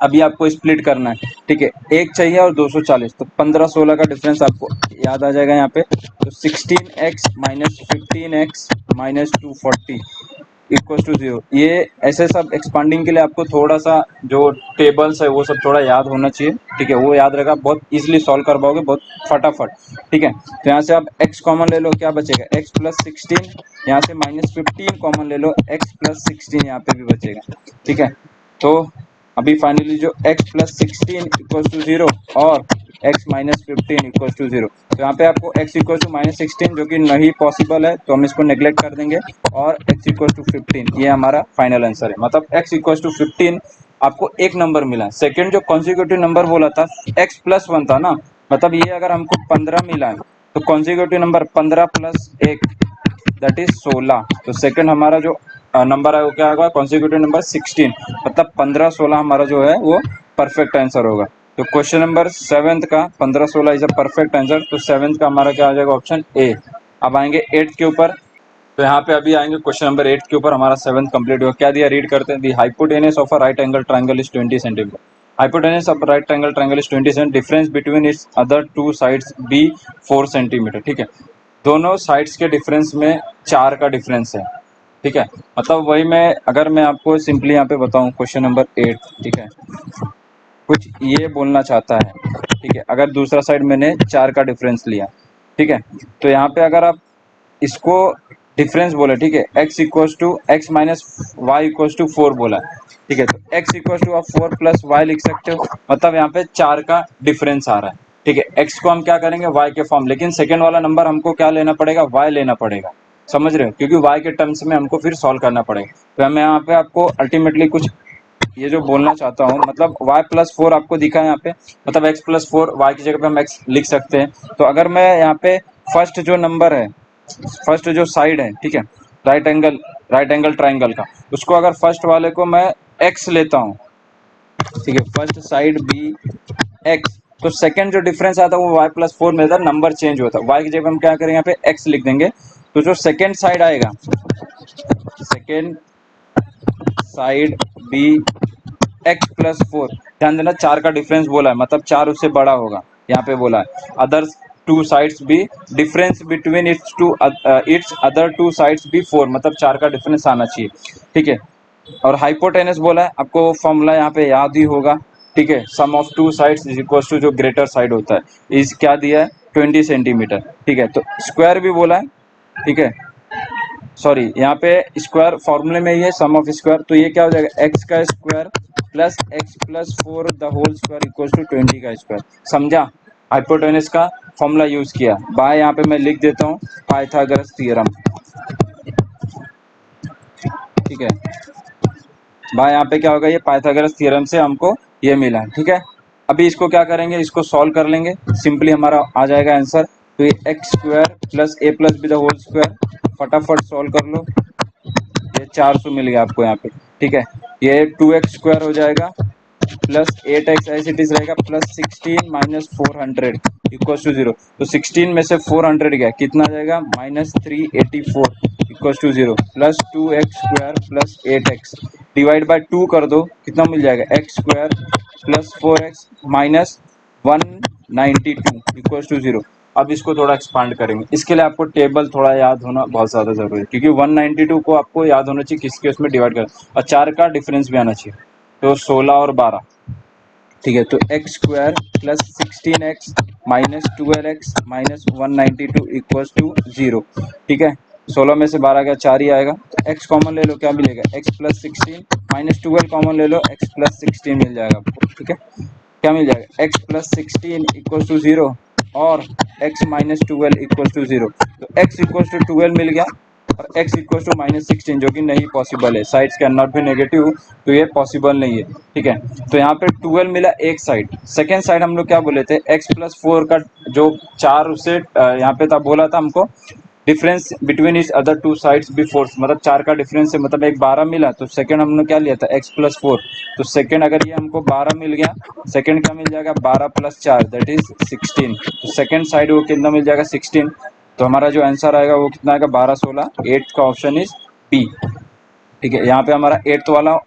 अभी आपको स्प्लिट करना है, ठीक है, एक चाहिए और 240, तो 15 16 का डिफरेंस आपको याद आ जाएगा यहाँ पे। तो 16x minus 15x minus 240 equal to 0। ये ऐसे सब एक्सपांडिंग के लिए आपको थोड़ा सा जो टेबल्स है वो सब थोड़ा याद होना चाहिए, ठीक है, वो याद रहेगा, बहुत इजीली सॉल्व कर पाओगे, बहुत फटाफट, ठीक है। तो यहाँ से आप x कॉमन ले लो, क्या बचेगा, x+16, यहाँ से -15 कॉमन ले लो, x+16 यहाँ पे भी बचेगा, ठीक है। तो अभी फाइनली जो x+16 इक्वल टू 0 और x-15 इक्वल टू 0, तो यहाँ पे आपको x इक्वल टू -16 जो कि नहीं पॉसिबल है, तो हम इसको नेग्लेक्ट कर देंगे, और x इक्वल टू 15, ये हमारा फाइनल आंसर है। मतलब x इक्वल टू 15 आपको एक नंबर मिला। सेकंड जो कॉन्सिक्यूटिव नंबर बोला था x+1 था ना, मतलब ये अगर हमको 15 मिला है तो consecutive number 15 plus 1 that is 16। तो सेकंड हमारा जो नंबर है वो क्या होगा, कॉन्सिक्यूटिव नंबर 16, मतलब 15 16 हमारा जो है वो परफेक्ट आंसर होगा। तो क्वेश्चन नंबर 7 का 15 16 इज अ परफेक्ट आंसर, तो 7 का हमारा क्या आ जाएगा, ऑप्शन ए। अब आएंगे 8 के ऊपर। तो यहाँ पे अभी आएंगे क्वेश्चन नंबर 8 के ऊपर, हमारा 7 कंप्लीट हुआ। क्या दिया, रीड करते हैं, the hypotenuse of a right angle triangle is 20 centimetre. Hypotenuse of right angle triangle is 20 centimetre, difference between its other two sides be 4 centimetre, ठीक है। दोनों साइड्स के डिफरेंस में 4 का डिफरेंस है, ठीक है। मतलब वही मैं, अगर मैं आपको सिंपली यहाँ पे बताऊँ क्वेश्चन नंबर 8, ठीक है, कुछ ये बोलना चाहता है, ठीक है, अगर दूसरा साइड मैंने 4 का डिफरेंस लिया, ठीक है, तो यहाँ पे अगर आप इसको डिफरेंस बोले, ठीक है, x equals to x minus y equals to 4 बोला, ठीक है, तो x इक्वल्स टू आप 4 प्लस वाई लिख सकते हो, मतलब यहाँ पे 4 का डिफरेंस आ रहा है, ठीक है। x को हम क्या करेंगे, y के फॉर्म, लेकिन सेकेंड वाला नंबर हमको क्या लेना पड़ेगा, y लेना पड़ेगा, समझ रहे हो, क्योंकि y के टर्म्स में हमको फिर सॉल्व करना पड़ेगा। तो मैं यहाँ पे आपको अल्टीमेटली कुछ ये जो बोलना चाहता हूँ, मतलब y+4 आपको दिखा है यहाँ पे, मतलब x+4, y की जगह पे हम x लिख सकते हैं। तो अगर मैं यहाँ पे फर्स्ट जो नंबर है, फर्स्ट जो साइड है, ठीक है, राइट एंगल ट्राइंगल का, उसको अगर फर्स्ट वाले को मैं x लेता हूँ, ठीक है, फर्स्ट साइड बी x, तो सेकंड जो डिफरेंस आता है वो y+4 में नंबर चेंज होता है, y की जगह हम क्या करेंगे, यहाँ पे x लिख देंगे। तो जो सेकंड साइड आएगा, सेकंड साइड बी x+4, ध्यान देना 4 का डिफरेंस बोला है, मतलब 4 उससे बड़ा होगा, यहाँ पे बोला है अदर टू साइड्स भी, difference between its other two sides भी 4, मतलब 4 का डिफरेंस आना चाहिए, ठीक है। और हाइपोटेनस बोला है, आपको फॉर्मूला यहाँ पे याद ही होगा, ठीक है। Sum of two sides is equal to जो ग्रेटर साइड होता है इज क्या दिया है 20 सेंटीमीटर। ठीक है, तो स्क्वायर भी बोला है। ठीक है, सॉरी यहाँ पे स्क्वायर फॉर्मूले में ही है सम ऑफ स्क्वायर, तो ये क्या हो जाएगा एक्स का square plus x plus four the whole square equal to 20 का स्क्वायर। समझा, हाइपोटेनस का फॉर्मूला यूज किया। बाय यहाँ पे मैं लिख देता हूँ पाइथागोरस थ्योरम। ठीक है, बाय यहाँ पे क्या होगा ये पाइथागोरस थ्योरम से हमको ये मिला। ठीक है, अभी इसको क्या करेंगे, इसको सॉल्व कर लेंगे, सिंपली हमारा आ जाएगा आंसर। तो ये x square plus a plus b the whole square, फटाफट सॉल्व कर लो। ये 400 मिल गया आपको यहाँ पे। ठीक है, ये 2x स्क्वायर हो जाएगा plus 8x as it is रहेगा प्लस 16 माइनस 400 इक्वल टू 0। तो 16 में से 400 गया कितना जाएगा minus 384 equal to 0 plus 2x square plus 8x divide by 2 कर दो कितना मिल जाएगा x square plus 4x minus 192 equal to 0। अब इसको थोड़ा एक्सपांड करेंगे, इसके लिए आपको टेबल थोड़ा याद होना बहुत ज़्यादा जरूरी है, क्योंकि 192 को आपको याद होना चाहिए किसके उसमें डिवाइड कर, और 4 का डिफरेंस भी आना चाहिए। तो 16 और 12। ठीक है, तो x square plus 16x minus 12x minus 192 equal to 0। ठीक है, 16 में से 12 का 4 ही आएगा, तो x कॉमन ले लो क्या मिलेगा x प्लस 16 माइनस 12 कॉमन ले लो x प्लस 16 मिल जाएगा आपको। ठीक है, क्या मिल जाएगा x प्लस 16 इक्वल टू 0 और x माइनस 12 इक्वल टू 0। तो x इक्वल टू 12 मिल गया और x इक्वल टू माइनस 16 जो कि नहीं पॉसिबल है, sides can not be negative, तो ये पॉसिबल नहीं है। ठीक है, तो यहाँ पे 12 मिला एक साइड, सेकेंड साइड हम लोग क्या बोले थे x प्लस 4 का जो 4 उससे यहाँ पे था बोला था हमको difference between is other two sides before, मतलब 4 का डिफरेंस है, मतलब एक 12 मिला, तो सेकंड हमने क्या लिया था x प्लस 4। तो सेकंड अगर ये हमको 12 मिल गया, सेकंड क्या मिल जाएगा 12 प्लस 4 दैट इज 16। तो सेकंड साइड वो कितना मिल जाएगा 16। तो हमारा जो आंसर आएगा वो कितना आएगा 12 16, एट्थ का ऑप्शन इज बी। ठीक है, यहाँ पे हमारा एट्थ वाला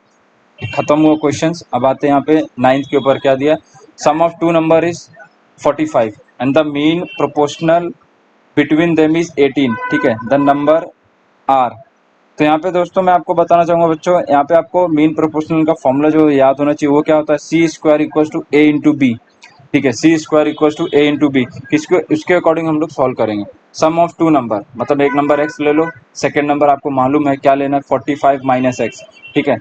खत्म हुआ क्वेश्चंस। अब आते हैं यहाँ पे नाइन्थ के ऊपर क्या दिया, sum of two number is 45 and the mean proportional between them is 18। ठीक है, द नंबर आर। तो यहाँ पे दोस्तों मैं आपको बताना चाहूंगा बच्चों, यहाँ पे आपको मीन प्रोपोर्शनल का फॉर्मूला जो याद होना चाहिए वो क्या होता है C square equal to A into B. ठीक है, C square equal to A into B, किसको उसके अकॉर्डिंग हम लोग सॉल्व करेंगे। सम ऑफ टू नंबर मतलब एक नंबर एक्स ले लो, सेकेंड नंबर आपको मालूम है क्या लेना है 45 माइनस एक्स। ठीक है,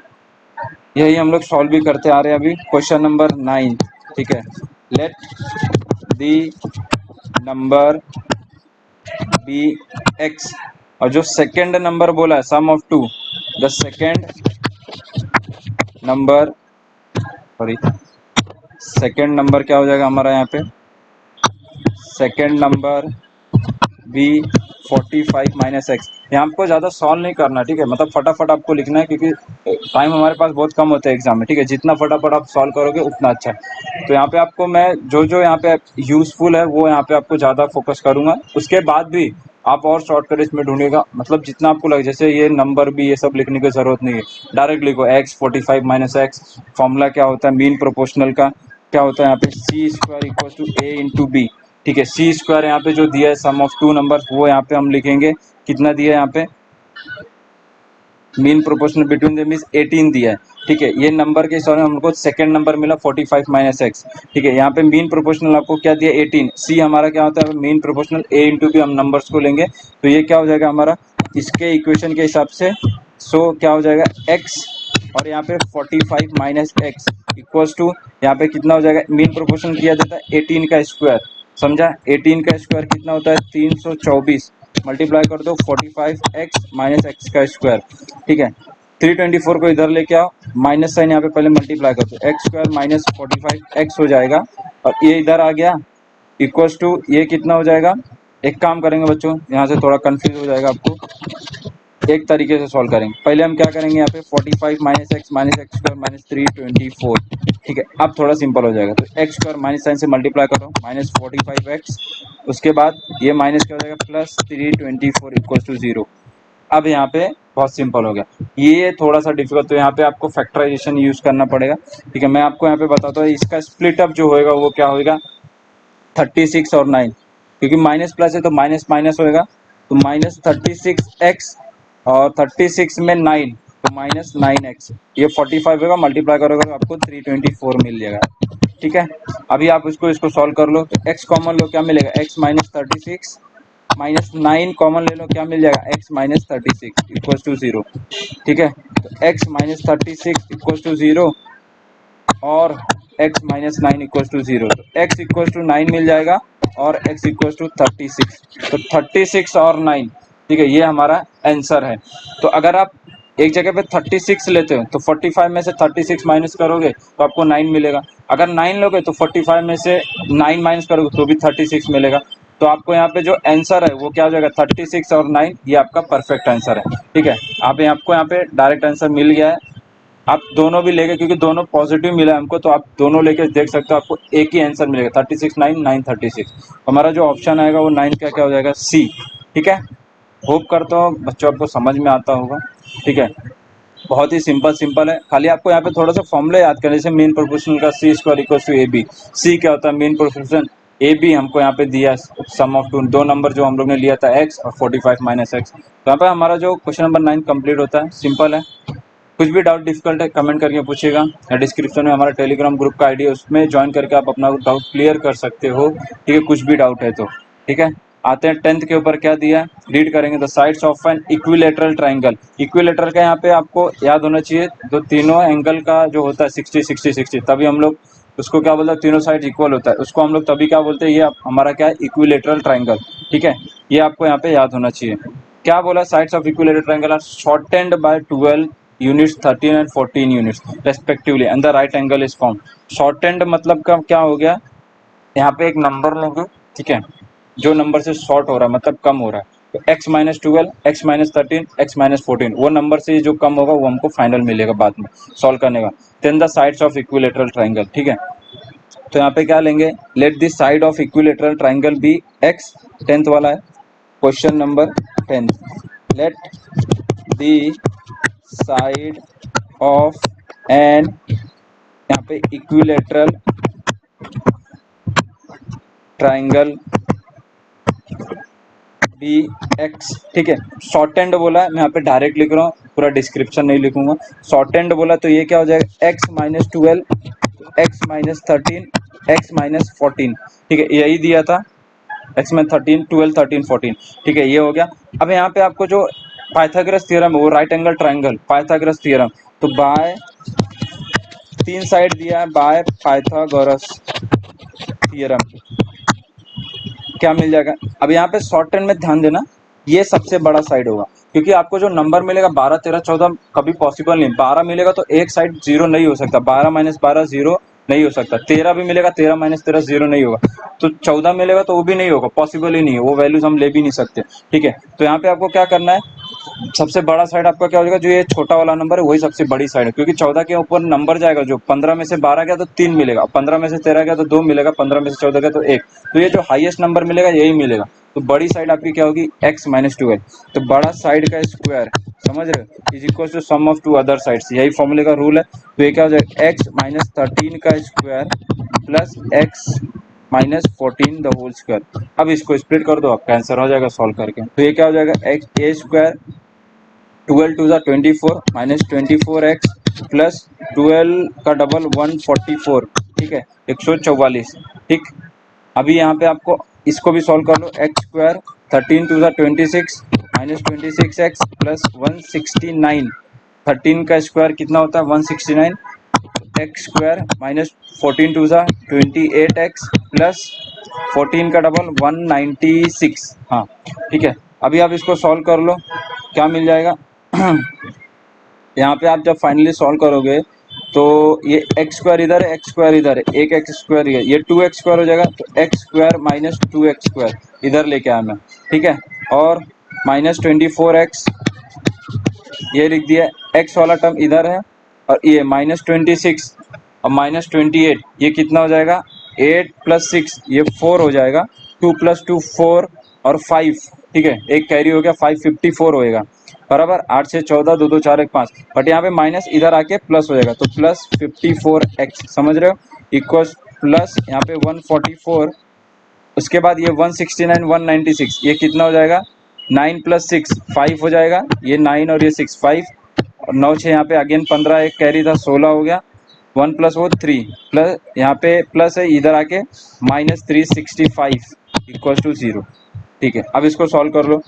यही हम लोग सॉल्व भी करते आ रहे हैं अभी। Question number 9। ठीक है, let the number be X, और जो सेकेंड नंबर बोला है sum of two, the second number sorry second number क्या हो जाएगा हमारा यहाँ पे, second number be 45 minus X. यहाँ आपको ज़्यादा सॉल्व नहीं करना, ठीक है, मतलब फटाफट आपको लिखना है, क्योंकि टाइम हमारे पास बहुत कम होता है एग्जाम में। ठीक है, जितना फटाफट आप सॉल्व करोगे उतना अच्छा है। तो यहाँ पे आपको मैं जो जो यहाँ पे यूजफुल है वो यहाँ पे आपको ज़्यादा फोकस करूँगा, उसके बाद भी आप और शॉर्टकट इसमें ढूंढेगा, मतलब जितना आपको लगे, जैसे ये नंबर भी ये सब लिखने की जरूरत नहीं है, डायरेक्ट लिखो एक्स 45 माइनस एक्स। फॉर्मूला क्या होता है मीन प्रोपोर्शनल का, क्या होता है यहाँ पे C square equal to A into B. ठीक है, सी स्क्वायर यहाँ पे जो दिया है सम ऑफ टू नंबर वो यहाँ पे हम लिखेंगे, कितना दिया है यहाँ पे mean proportional between them is 18 दिया है। ठीक है, ये नंबर के हिसाब से हमको सेकंड नंबर मिला 45 माइनस एक्स। ठीक है, यहाँ पे मीन प्रोपोर्शनल आपको क्या दिया 18, सी हमारा क्या होता है mean proportional a into b, हम नंबर्स को लेंगे तो ये क्या हो जाएगा हमारा इसके इक्वेशन के हिसाब से। सो क्या हो जाएगा एक्स और यहाँ पे 45 माइनस एक्स इक्वल्स टू यहाँ पे कितना हो जाएगा, मीन प्रोपोर्शनल किया जाता है 18 का स्क्वायर, समझा, 18 का स्क्वायर कितना होता है 324, मल्टीप्लाई कर दो 45 एक्स माइनस एक्स का स्क्वायर। ठीक है, 324 को इधर लेके आओ, माइनस साइन यहाँ पे पहले मल्टीप्लाई कर दो, एक्स स्क्वायर माइनस 45 एक्स हो जाएगा, और ये इधर आ गया इक्वल्स टू ये कितना हो जाएगा। एक काम करेंगे बच्चों, यहाँ से थोड़ा कंफ्यूज हो जाएगा आपको, एक तरीके से सॉल्व करेंगे। पहले हम क्या करेंगे यहाँ पे 45 माइनस एक्स स्क्वायर माइनस 324। ठीक है, अब थोड़ा सिंपल हो जाएगा, तो एक्स स्क्वायर माइनस साइन से मल्टीप्लाई करो माइनस 45 एक्स, उसके बाद ये माइनस क्या हो जाएगा प्लस 324 इक्वल टू 0। अब यहाँ पे बहुत सिंपल हो गया, ये थोड़ा सा डिफिकल्ट, तो यहाँ पे आपको फैक्टराइजेशन यूज करना पड़ेगा। ठीक है, मैं आपको यहाँ पे बताता हूँ इसका स्प्लिट अप जो होएगा वो क्या होएगा 36 और 9, क्योंकि माइनस प्लस है तो माइनस माइनस होएगा, तो माइनस 36 एक्स और 36 में 9, तो -9x, ये 45 होगा, मल्टीप्लाई करोगे तो आपको 324 मिल जाएगा। ठीक है, अभी आप इसको सॉल्व कर लो, तो x कॉमन लो, क्या मिलेगा, x माइनस 36 माइनस 9 कॉमन ले लो, क्या मिल जाएगा, x माइनस 36 इक्वल टू 0। ठीक है, तो x माइनस 36 इक्वल टू 0 और x माइनस 9 इक्वल टू 0, तो x इक्वल टू 9 मिल जाएगा और x इक्वल टू 36, तो 36 और 9, ठीक है, ये हमारा आंसर है। तो अगर आप एक जगह पे 36 लेते हो तो 45 में से 36 माइनस करोगे तो आपको 9 मिलेगा, अगर 9 लोगे तो 45 में से 9 माइनस करोगे तो भी 36 मिलेगा। तो आपको यहाँ पे जो आंसर है वो क्या हो जाएगा, 36 और 9, ये आपका परफेक्ट आंसर है। ठीक है, आपको यहाँ पे डायरेक्ट आंसर मिल गया है। आप दोनों भी लेके, क्योंकि दोनों पॉजिटिव मिला है हमको, तो आप दोनों लेके देख सकते हो, आपको एक ही आंसर मिलेगा, 36 9 9 36। हमारा जो ऑप्शन आएगा वो 9 क्या क्या हो जाएगा, सी। ठीक है, होप करता हूँ बच्चों आपको समझ में आता होगा। ठीक है, बहुत ही सिंपल है, खाली आपको यहाँ पे थोड़ा सा फॉर्मूला याद करने से, मेन प्रोपोर्शनल का C square equal to A B. C क्या होता है, मेन प्रोपोर्शन, ए बी हमको यहाँ पे दिया, सम ऑफ दो नंबर जो हम लोग ने लिया था एक्स और 45 माइनस एक्स। तो यहाँ पे हमारा जो क्वेश्चन नंबर 9 कंप्लीट होता है, सिंपल है। कुछ भी डाउट डिफिकल्ट है कमेंट करके पूछिएगा, या डिस्क्रिप्शन में हमारा टेलीग्राम ग्रुप का आईडी है, उसमें ज्वाइन करके आप अपना डाउट क्लियर कर सकते हो। ठीक है, कुछ भी डाउट है तो। ठीक है, आते हैं 10th के ऊपर क्या दिया है, रीड करेंगे, the sides of an equilateral triangle. Equilateral का यहाँ पे आपको याद होना चाहिए, जो तीनों एंगल का जो होता है 60 60 60, तभी हम लोग उसको क्या बोलते हैं, तीनों साइड इक्वल होता है, उसको हम लोग तभी क्या बोलते हैं, ये हमारा क्या है, इक्विलेटरल ट्राइंगल। ठीक है, ये आपको यहाँ पे याद होना चाहिए। क्या बोला, sides of equilateral triangle are shortened by 12 units, 13 and 14 units respectively, and the right angle is found. Shortened मतलब का क्या हो गया, यहाँ पे एक नंबर लेंगे, ठीक है, जो नंबर से शॉर्ट हो रहा है मतलब कम हो रहा है, तो x minus 12, x minus 13, x minus 14, वो नंबर से जो कम होगा वो हमको फाइनल मिलेगा बाद में सॉल्व करने का। Then the sides of equilateral triangle. ठीक है, तो यहाँ पे क्या लेंगे, let this side of equilateral triangle be x, 10th वाला है question number 10, let the side of n, यहाँ पे इक्विलेटरल ट्राइंगल बी एक्स। ठीक है, शॉर्ट एंड बोला है, मैं यहाँ पे डायरेक्ट लिख रहा हूँ, पूरा डिस्क्रिप्शन नहीं लिखूंगा। शॉर्ट एंड बोला तो ये क्या हो जाएगा, x minus 12, x minus 13, x minus 14। ठीक है, यही दिया था, x में 13 12 13 14। ठीक है, ये हो गया। अब यहाँ पे आपको जो पाइथागोरस थ्योरम है, वो right angle triangle Pythagoras theorem, तो बाय 3 साइड दिया है, बाय पाइथागोरस थ्योरम क्या मिल जाएगा। अब यहाँ पे शॉर्ट टर्म में ध्यान देना, ये सबसे बड़ा साइड होगा, क्योंकि आपको जो नंबर मिलेगा 12 13 14 कभी पॉसिबल नहीं, 12 मिलेगा तो एक साइड जीरो नहीं हो सकता, 12 माइनस 12 जीरो नहीं हो सकता, 13 भी मिलेगा, 13 माइनस 13 जीरो नहीं होगा, तो 14 मिलेगा तो वो भी नहीं होगा, पॉसिबल ही नहीं है, वो वैल्यूज हम ले भी नहीं सकते। ठीक है, तो यहाँ पे आपको क्या करना है, सबसे बड़ा साइड आपका क्या हो जाएगा, जो ये छोटा वाला नंबर है वही सबसे बड़ी साइड है, क्योंकि 14 के ऊपर नंबर जाएगा, जो 15 में से 12 गया तो 3 मिलेगा, 15 में से 13 गया तो 2 मिलेगा, 15 में से 14 गया तो 1, तो ये जो हाईएस्ट नंबर मिलेगा यही मिलेगा। तो बड़ी साइड आपकी क्या होगी, x माइनस 12, तो बड़ा साइड का स्क्वायर, समझ रहे हो, is equal to sum of two other sides, यही फॉर्मूले का रूल है। तो ये क्या हो जाएगा, x माइनस 13 का square plus x minus 14 the whole square. अब इसको स्प्लिट कर दो, आपका आंसर हो जाएगा सॉल्व करके। तो ये क्या हो जाएगा, x a स्क्वायर 12 टू ज़ा 24 माइनस 24x प्लस 12 का डबल 144। ठीक है, 144। ठीक, अभी यहाँ पे आपको इसको भी सॉल्व कर लो, एक्स स्क्वायर 13 टू ज़ा 26 माइनस 26x प्लस 169, 13 का स्क्वायर कितना होता है 169, एक्स स्क्वायर माइनस 14 टू ज़ा 28x प्लस 14 का डबल 196। हाँ ठीक है, अभी आप इसको सॉल्व कर लो, क्या मिल जाएगा यहाँ पे आप जब फाइनली सॉल्व करोगे तो ये एक्स स्क्वायर इधर है, एक्स स्क्वायर इधर है, एक एक्स स्क्वायर ये 2x स्क्वायर हो जाएगा, तो x square minus 2x square इधर लेके आया मैं। ठीक है, और माइनस 24x ये लिख दिया, x वाला टर्म इधर है, और ये माइनस 26 और माइनस 28, ये कितना हो जाएगा, 8 प्लस 6 ये 4 हो जाएगा, 2 प्लस 2 4 और 5। ठीक है, एक कैरी हो गया, 554 होएगा, बराबर 8 से 14 2 2 4 1 5, बट यहाँ पे माइनस इधर आके प्लस हो जाएगा, तो प्लस 54x, समझ रहे हो, इक्वल प्लस यहाँ पे 144, उसके बाद ये 169 196, ये कितना हो जाएगा, 9 प्लस 6 5 हो जाएगा, ये 9 और ये 6 5, और 9 6 यहाँ पे अगेन 15, एक कैरी था 16 हो गया, 1 प्लस वो 3 प्लस यहाँ पे प्लस है, इधर आके -365 इक्वल टू 0। ठीक है, अब इसको सॉल्व कर लो,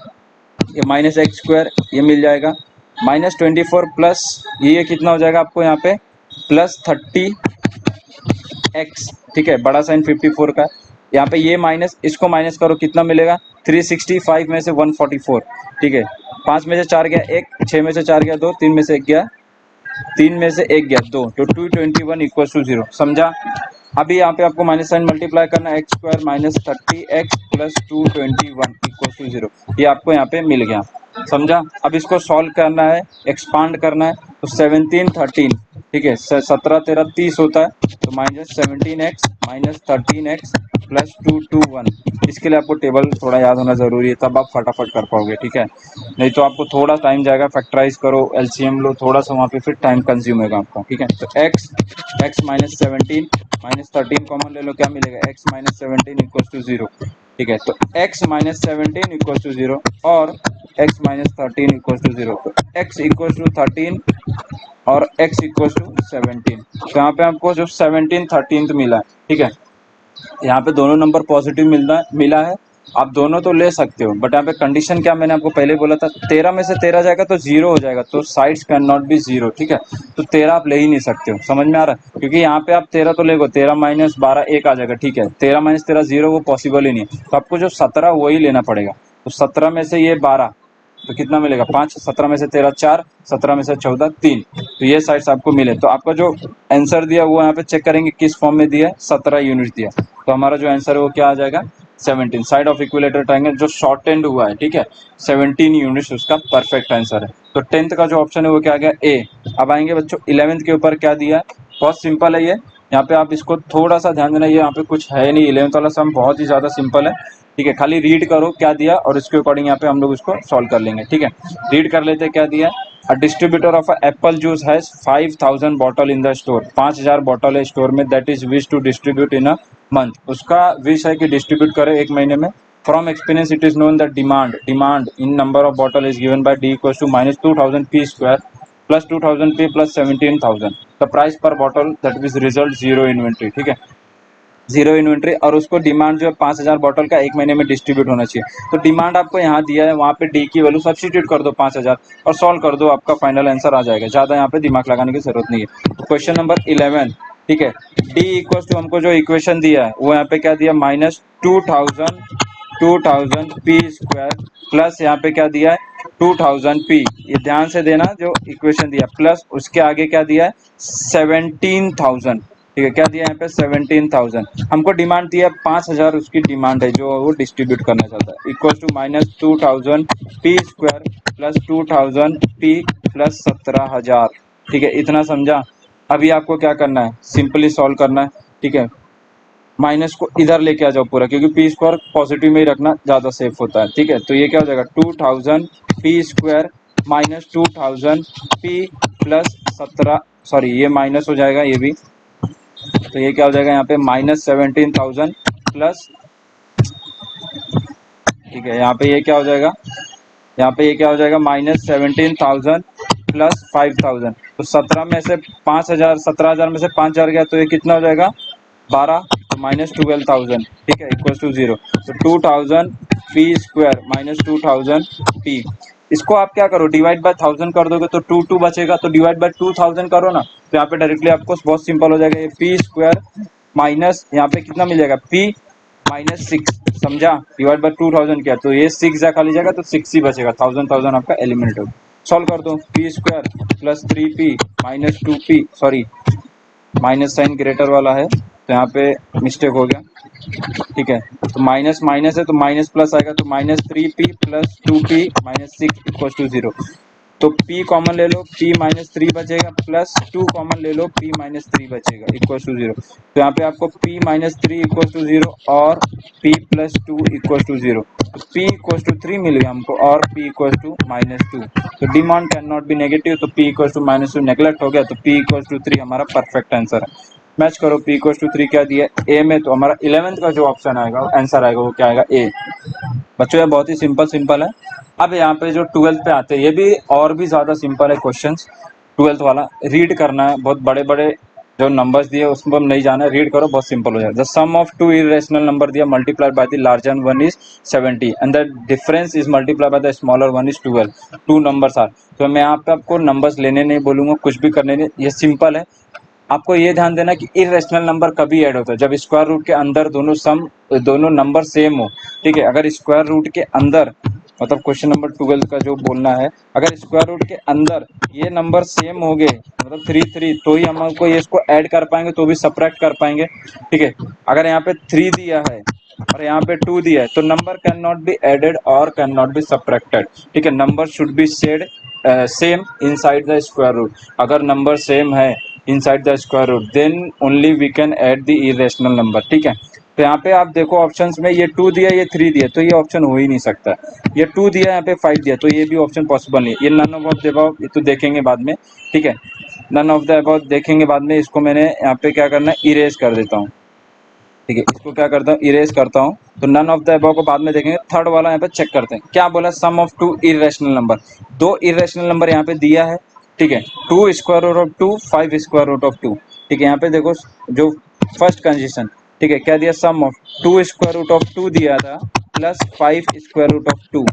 ये -x² ये मिल जाएगा, -24 प्लस ये कितना हो जाएगा आपको यहाँ पे +30x। ठीक है, बड़ा साइन 54 का, यहाँ पे ये माइनस, इसको माइनस करो, कितना मिलेगा 365 में से 144। ठीक है, 5 में से 4 गया 1, 6 में से 4 गया 2, 3 में से 1 गया, 3 में से 1 गया 2, तो 221 इक्वल टू 0। समझा? अभी यहाँ पे आपको माइनस साइन मल्टीप्लाई करना है, x² -30x plus 221 equal to 0, ये आपको यहाँ पे मिल गया। समझा? अब इसको सॉल्व करना है, एक्सपांड करना है, तो 17 13, ठीक है, 17 13 30 होता है, तो -17x -13x प्लस 221। इसके लिए आपको टेबल थोड़ा याद होना जरूरी है, तब आप फटाफट कर पाओगे। ठीक है, नहीं तो आपको थोड़ा टाइम जाएगा, फैक्टराइज करो, एलसीएम लो, थोड़ा सा वहाँ पे फिर टाइम कंज्यूम होगा आपका। ठीक है, तो x -17 -13 कॉमन ले लो, क्या मिलेगा x -17 इक्वल टू 0। ठीक है, तो x -17 इक्वल टू 0 और x -13 इक्वल टू 0, तो x इक्वल टू 13 और x इक्वल टू 17। तो यहाँ पे आपको जो 17 13 मिला है। ठीक है, यहाँ पे दोनों नंबर पॉजिटिव मिला है, आप दोनों तो ले सकते हो, बट यहाँ पे कंडीशन क्या मैंने आपको पहले बोला था, 13 में से 13 जाएगा तो 0 हो जाएगा, तो साइड्स कैन नॉट बी 0। ठीक है, तो 13 आप ले ही नहीं सकते हो, समझ में आ रहा है? क्योंकि यहाँ पे आप 13 तो ले गो, 13 - 12 1 आ जाएगा। ठीक है, 13 - 13 0, वो पॉसिबल ही नहीं है, तो आपको जो 17 वही लेना पड़ेगा। तो 17 में से ये 12, तो कितना मिलेगा 5, 17 में से 13 4, 17 में से 14 3, तो ये साइड्स आपको मिले। तो आपका जो आंसर दिया वो यहाँ पे चेक करेंगे किस फॉर्म में दिया है, 17 यूनिट दिया, तो हमारा जो आंसर है वो क्या आ जाएगा 17, साइड ऑफ इक्विलेटरल ट्रायंगल जो शॉर्ट एंड हुआ है। ठीक है, 17 यूनिट्स उसका परफेक्ट आंसर है। तो 10th का जो ऑप्शन है वो क्या आ गया ए। अब आएंगे बच्चों 11th के ऊपर, क्या दिया है, बहुत सिंपल है ये, यहाँ पे आप इसको थोड़ा सा ध्यान देना, ये यहाँ पे कुछ है नहीं, 11th वाला सम बहुत ही ज्यादा सिंपल है। ठीक है, खाली रीड करो क्या दिया और इसके अकॉर्डिंग यहाँ पे हम लोग इसको सॉल्व कर लेंगे। ठीक है, रीड कर लेते हैं क्या दिया है। A distributor of apple juice has 5000 bottle in the store, 5000 bottle है स्टोर में, that is wish to distribute in a month, उसका विश है कि डिस्ट्रीब्यूट करे एक महीने में। From experience it is known that demand in number of bottle is given by d equal to -2000 p square plus 2000 p plus 17000, the price per bottle that is result 0 inventory. ठीक है, 0 inventory, और उसको demand जो है 5000 bottle का एक महीने में डिस्ट्रीब्यूट होना चाहिए। तो डिमांड आपको यहाँ दिया है, वहाँ पे डी की वैल्यू सब्स्टिट्यूट कर दो 5000 और सॉल्व कर दो, आपका फाइनल आंसर आ जाएगा, ज़्यादा यहाँ पे दिमाग लगाने की जरूरत नहीं है। तो क्वेश्चन नंबर 11, ठीक है, डी इक्वल टू हमको जो इक्वेशन दिया है वो यहाँ पे क्या दिया, -2000 पी स्क्वायर प्लस यहाँ पे क्या दिया है 2000 पी, ये ध्यान से देना जो इक्वेशन दिया, प्लस उसके आगे क्या दिया है 17,000। ठीक है, क्या दिया यहाँ पे 17,000, हमको डिमांड दिया 5000, उसकी डिमांड है जो वो डिस्ट्रीब्यूट करना चाहता है, equal to -2000 p square plus 2000 p plus 17,000। ठीक है, इतना समझा? अभी आपको क्या करना है, सिंपली सॉल्व करना है। ठीक है, माइनस को इधर लेके आ जाओ पूरा, क्योंकि पी स्क्वायर पॉजिटिव में ही रखना ज़्यादा सेफ होता है। ठीक है, तो ये क्या हो जाएगा 2000 p square -2000 p plus 17, sorry ये माइनस हो जाएगा ये भी, तो ये क्या हो जाएगा यहाँ पे -17,000 प्लस, ठीक है, यहाँ पे ये क्या हो जाएगा, यहाँ पे ये क्या हो जाएगा -17,000 प्लस 5,000, तो 17 में से 5000, 17,000 में से 5,000 गया, तो ये कितना हो जाएगा 12, तो -12,000। ठीक है, इक्वल टू 0, तो 2000 पी स्क्वायर -2000 पी, इसको आप क्या करो डिवाइड बाय 1000 कर दोगे तो 2 बचेगा, तो डिवाइड बाय 2000 करो ना, तो यहाँ पे डायरेक्टली आपको बहुत सिंपल हो जाएगा, ये पी स्क्वायर माइनस यहाँ पे कितना मिल जाएगा पी -6, समझा, डिवाइड बाय 2000 किया तो ये 6 जा खाली जाएगा, तो 6 ही बचेगा, 1000 आपका एलिमिनेट होगा। सॉल्व कर दो, p square plus 3p -2p, sorry minus sign greater वाला है तो यहाँ पे मिस्टेक हो गया। ठीक है, तो माइनस माइनस है तो माइनस प्लस आएगा, तो -3p plus 2p -6 equal to 0, तो p कॉमन ले लो, p -3 बचेगा, प्लस 2 कॉमन ले लो, p -3 बचेगा इक्वल टू 0, तो यहाँ पे आपको p -3 इक्वल टू 0 और p प्लस 2 इक्वल टू 0, तो p इक्वल टू 3 मिल गया हमको और p इक्वल टू -2, तो demand can not be negative, तो p इक्वल टू -2 नेगलेक्ट हो गया, तो p इक्वल टू 3 हमारा परफेक्ट आंसर है। मैच करो, p इक्वल टू 3 क्या दिया ए में, तो हमारा 11th का जो ऑप्शन आएगा आंसर आएगा वो क्या आएगा ए। बच्चों ये बहुत ही सिंपल है। अब यहाँ पे जो 12th पे आते हैं, ये भी और भी ज़्यादा सिंपल है क्वेश्चंस। 12th वाला रीड करना है, बहुत बड़े बड़े जो नंबर्स दिए उसको हम नहीं जाना है, रीड करो, बहुत सिंपल हो जाएगा। The sum of two irrational number दिया multiplied by the larger one is 70 and the difference is multiplied by the smaller one is 12। Two numbers are, तो मैं यहाँ पे आपको नंबर्स लेने नहीं बोलूंगा, कुछ भी करने नहीं, ये सिंपल है। आपको ये ध्यान देना कि इरेशनल नंबर कभी ऐड होता है जब स्क्वायर रूट के अंदर दोनों नंबर सेम हो। ठीक है, अगर स्क्वायर रूट के अंदर, मतलब क्वेश्चन नंबर 12 का जो बोलना है, अगर स्क्वायर रूट के अंदर ये नंबर सेम हो गए, मतलब 3 तो ही हम आपको ये इसको ऐड कर पाएंगे, तो भी सब्ट्रैक्ट कर पाएंगे। ठीक है, अगर यहाँ पे 3 दिया है और यहाँ पे 2 दिया है, तो number can not be added और कैन नॉट बी सब्ट्रैक्टेड। ठीक है, number should be said same inside the square root. अगर नंबर सेम है inside the square root, then only we can add the irrational number. ठीक है, तो यहाँ पे आप देखो ऑप्शंस में, ये 2 दिया, ये 3 दिया, तो ये ऑप्शन हो ही नहीं सकता। ये 2 दिया, यहाँ पे 5 दिया, तो ये भी ऑप्शन पॉसिबल नहीं है। ये नन ऑफ द अबव, ये तो देखेंगे बाद में। ठीक है, नन ऑफ द अबव देखेंगे बाद में, इसको मैंने यहाँ पे क्या करना है, इरेज कर देता हूँ। ठीक है, इसको क्या करता हूँ, इरेज करता हूँ। तो नन ऑफ द अबव को बाद में देखेंगे। थर्ड वाला यहाँ पे चेक करते हैं, क्या बोला, sum of two irrational number. दो इरेशनल नंबर यहाँ पे दिया है। ठीक है, 2 square root of 2, 5 square root of 2। ठीक है, यहाँ पे देखो जो फर्स्ट कंडीशन, ठीक है, क्या दिया, sum of 2 square root of 2 दिया था प्लस 5 स्क्वायर रूट ऑफ 2।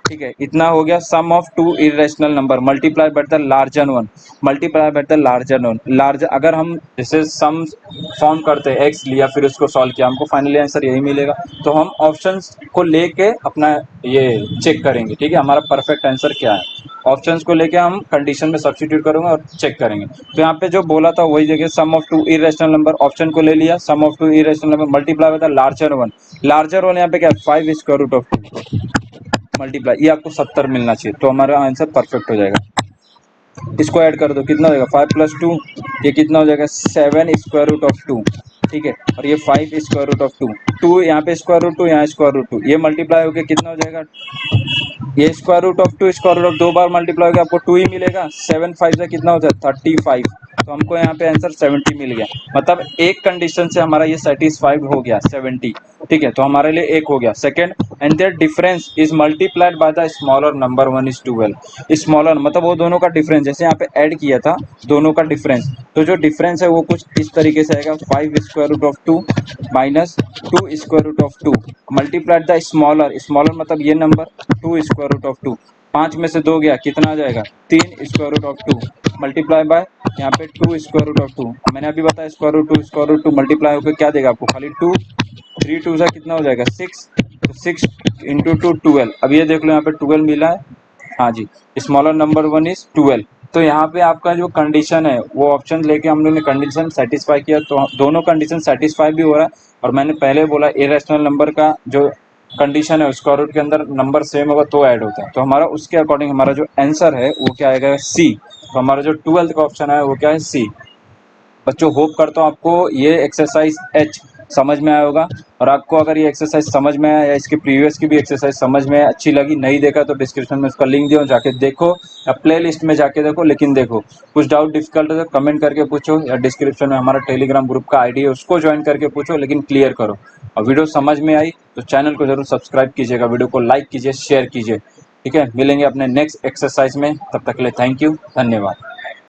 ठीक है, इतना हो गया sum of two irrational number multiply by the larger one, multiply by the larger one. Larger, अगर हम जैसे सम फॉर्म करते हैं, एक्स लिया फिर उसको सॉल्व किया, हमको फाइनली आंसर यही मिलेगा। तो हम ऑप्शंस को लेके अपना ये चेक करेंगे। ठीक है, हमारा परफेक्ट आंसर क्या है, ऑप्शंस को लेके हम कंडीशन में सब्स्टिट्यूट करेंगे और चेक करेंगे। तो यहाँ पे जो बोला था वही देखिए, sum of two irrational number, option को ले लिया, sum of two irrational number multiply by the larger one. Larger one यहाँ पे क्या है, 5 स्क्वायर रूट ऑफ 2 मल्टीप्लाई, ये आपको 70 मिलना चाहिए, तो हमारा आंसर परफेक्ट हो जाएगा। इसको ऐड कर दो, कितना हो जाएगा, 5 प्लस 2, ये कितना हो जाएगा, 7 स्क्वायर रूट ऑफ 2। ठीक है, और ये 5 स्क्वायर रूट ऑफ 2, 2 यहाँ पे स्क्वायर रूट 2, यहाँ स्क्वायर रूट 2, ये मल्टीप्लाई होकर कितना हो जाएगा, ये square root of 2 square root of 2 बार मल्टीप्लाई होगा, आपको 2 ही मिलेगा। 7 5 से कितना होता है, 35। तो हमको यहाँ पे आंसर 70 मिल गया, मतलब एक कंडीशन से हमारा ये सेटिस्फाइड हो गया 70। ठीक है, तो हमारे लिए एक हो गया। Second, and their difference is multiplied by the smaller number 1 is 12। Smaller मतलब वो दोनों का डिफरेंस, जैसे यहाँ पे ऐड किया था दोनों का डिफरेंस, तो जो डिफरेंस है वो कुछ इस तरीके से आएगा, 5 square root of 2 minus 2 square root of 2 multiplied the smaller, smaller मतलब ये नंबर 2 स्क्वायर रूट ऑफ 2। 5 में से 2 गया, कितना आ जाएगा, 3 square root of 2 multiply by यहाँ पे 2 स्क्वायर रूट ऑफ 2। मैंने अभी बताया स्क्वायर रूट 2 मल्टीप्लाई होकर क्या देगा आपको, खाली 2, 3 2 से कितना हो जाएगा, 6, तो 6 इंटू 2 12। अब ये देख लो यहाँ पे 12 मिला है, हाँ जी, स्मॉलर नंबर 1 इज 12। तो यहाँ पे आपका जो कंडीशन है वो ऑप्शन लेके हम लोग ने कंडीशन सेटिस्फाई किया, तो दोनों कंडीशन सेटिस्फाई भी हो रहा है। और मैंने पहले बोला इरेशनल नंबर का जो कंडीशन है स्क्वायर रूट के अंदर नंबर सेम होगा तो ऐड होता है, तो हमारा उसके अकॉर्डिंग हमारा जो आंसर है वो क्या आएगा, सी। तो हमारा जो 12th का ऑप्शन है वो क्या है, सी। बच्चों होप करता हूँ आपको ये एक्सरसाइज एच समझ में आया होगा। और आपको अगर ये एक्सरसाइज समझ में आया या इसके प्रीवियस की भी एक्सरसाइज समझ में अच्छी लगी, नहीं देखा तो डिस्क्रिप्शन में उसका लिंक दिया, जाके देखो या प्ले लिस्ट में जाके देखो। लेकिन देखो कुछ डाउट डिफिकल्ट है तो कमेंट करके पूछो, या डिस्क्रिप्शन में हमारा टेलीग्राम ग्रुप का आईडी है उसको ज्वाइन करके पूछो, लेकिन क्लियर करो। और वीडियो समझ में आई तो चैनल को जरूर सब्सक्राइब कीजिएगा, वीडियो को लाइक कीजिए, शेयर कीजिए। ठीक है, मिलेंगे अपने नेक्स्ट एक्सरसाइज में, तब तक के लिए थैंक यू, धन्यवाद।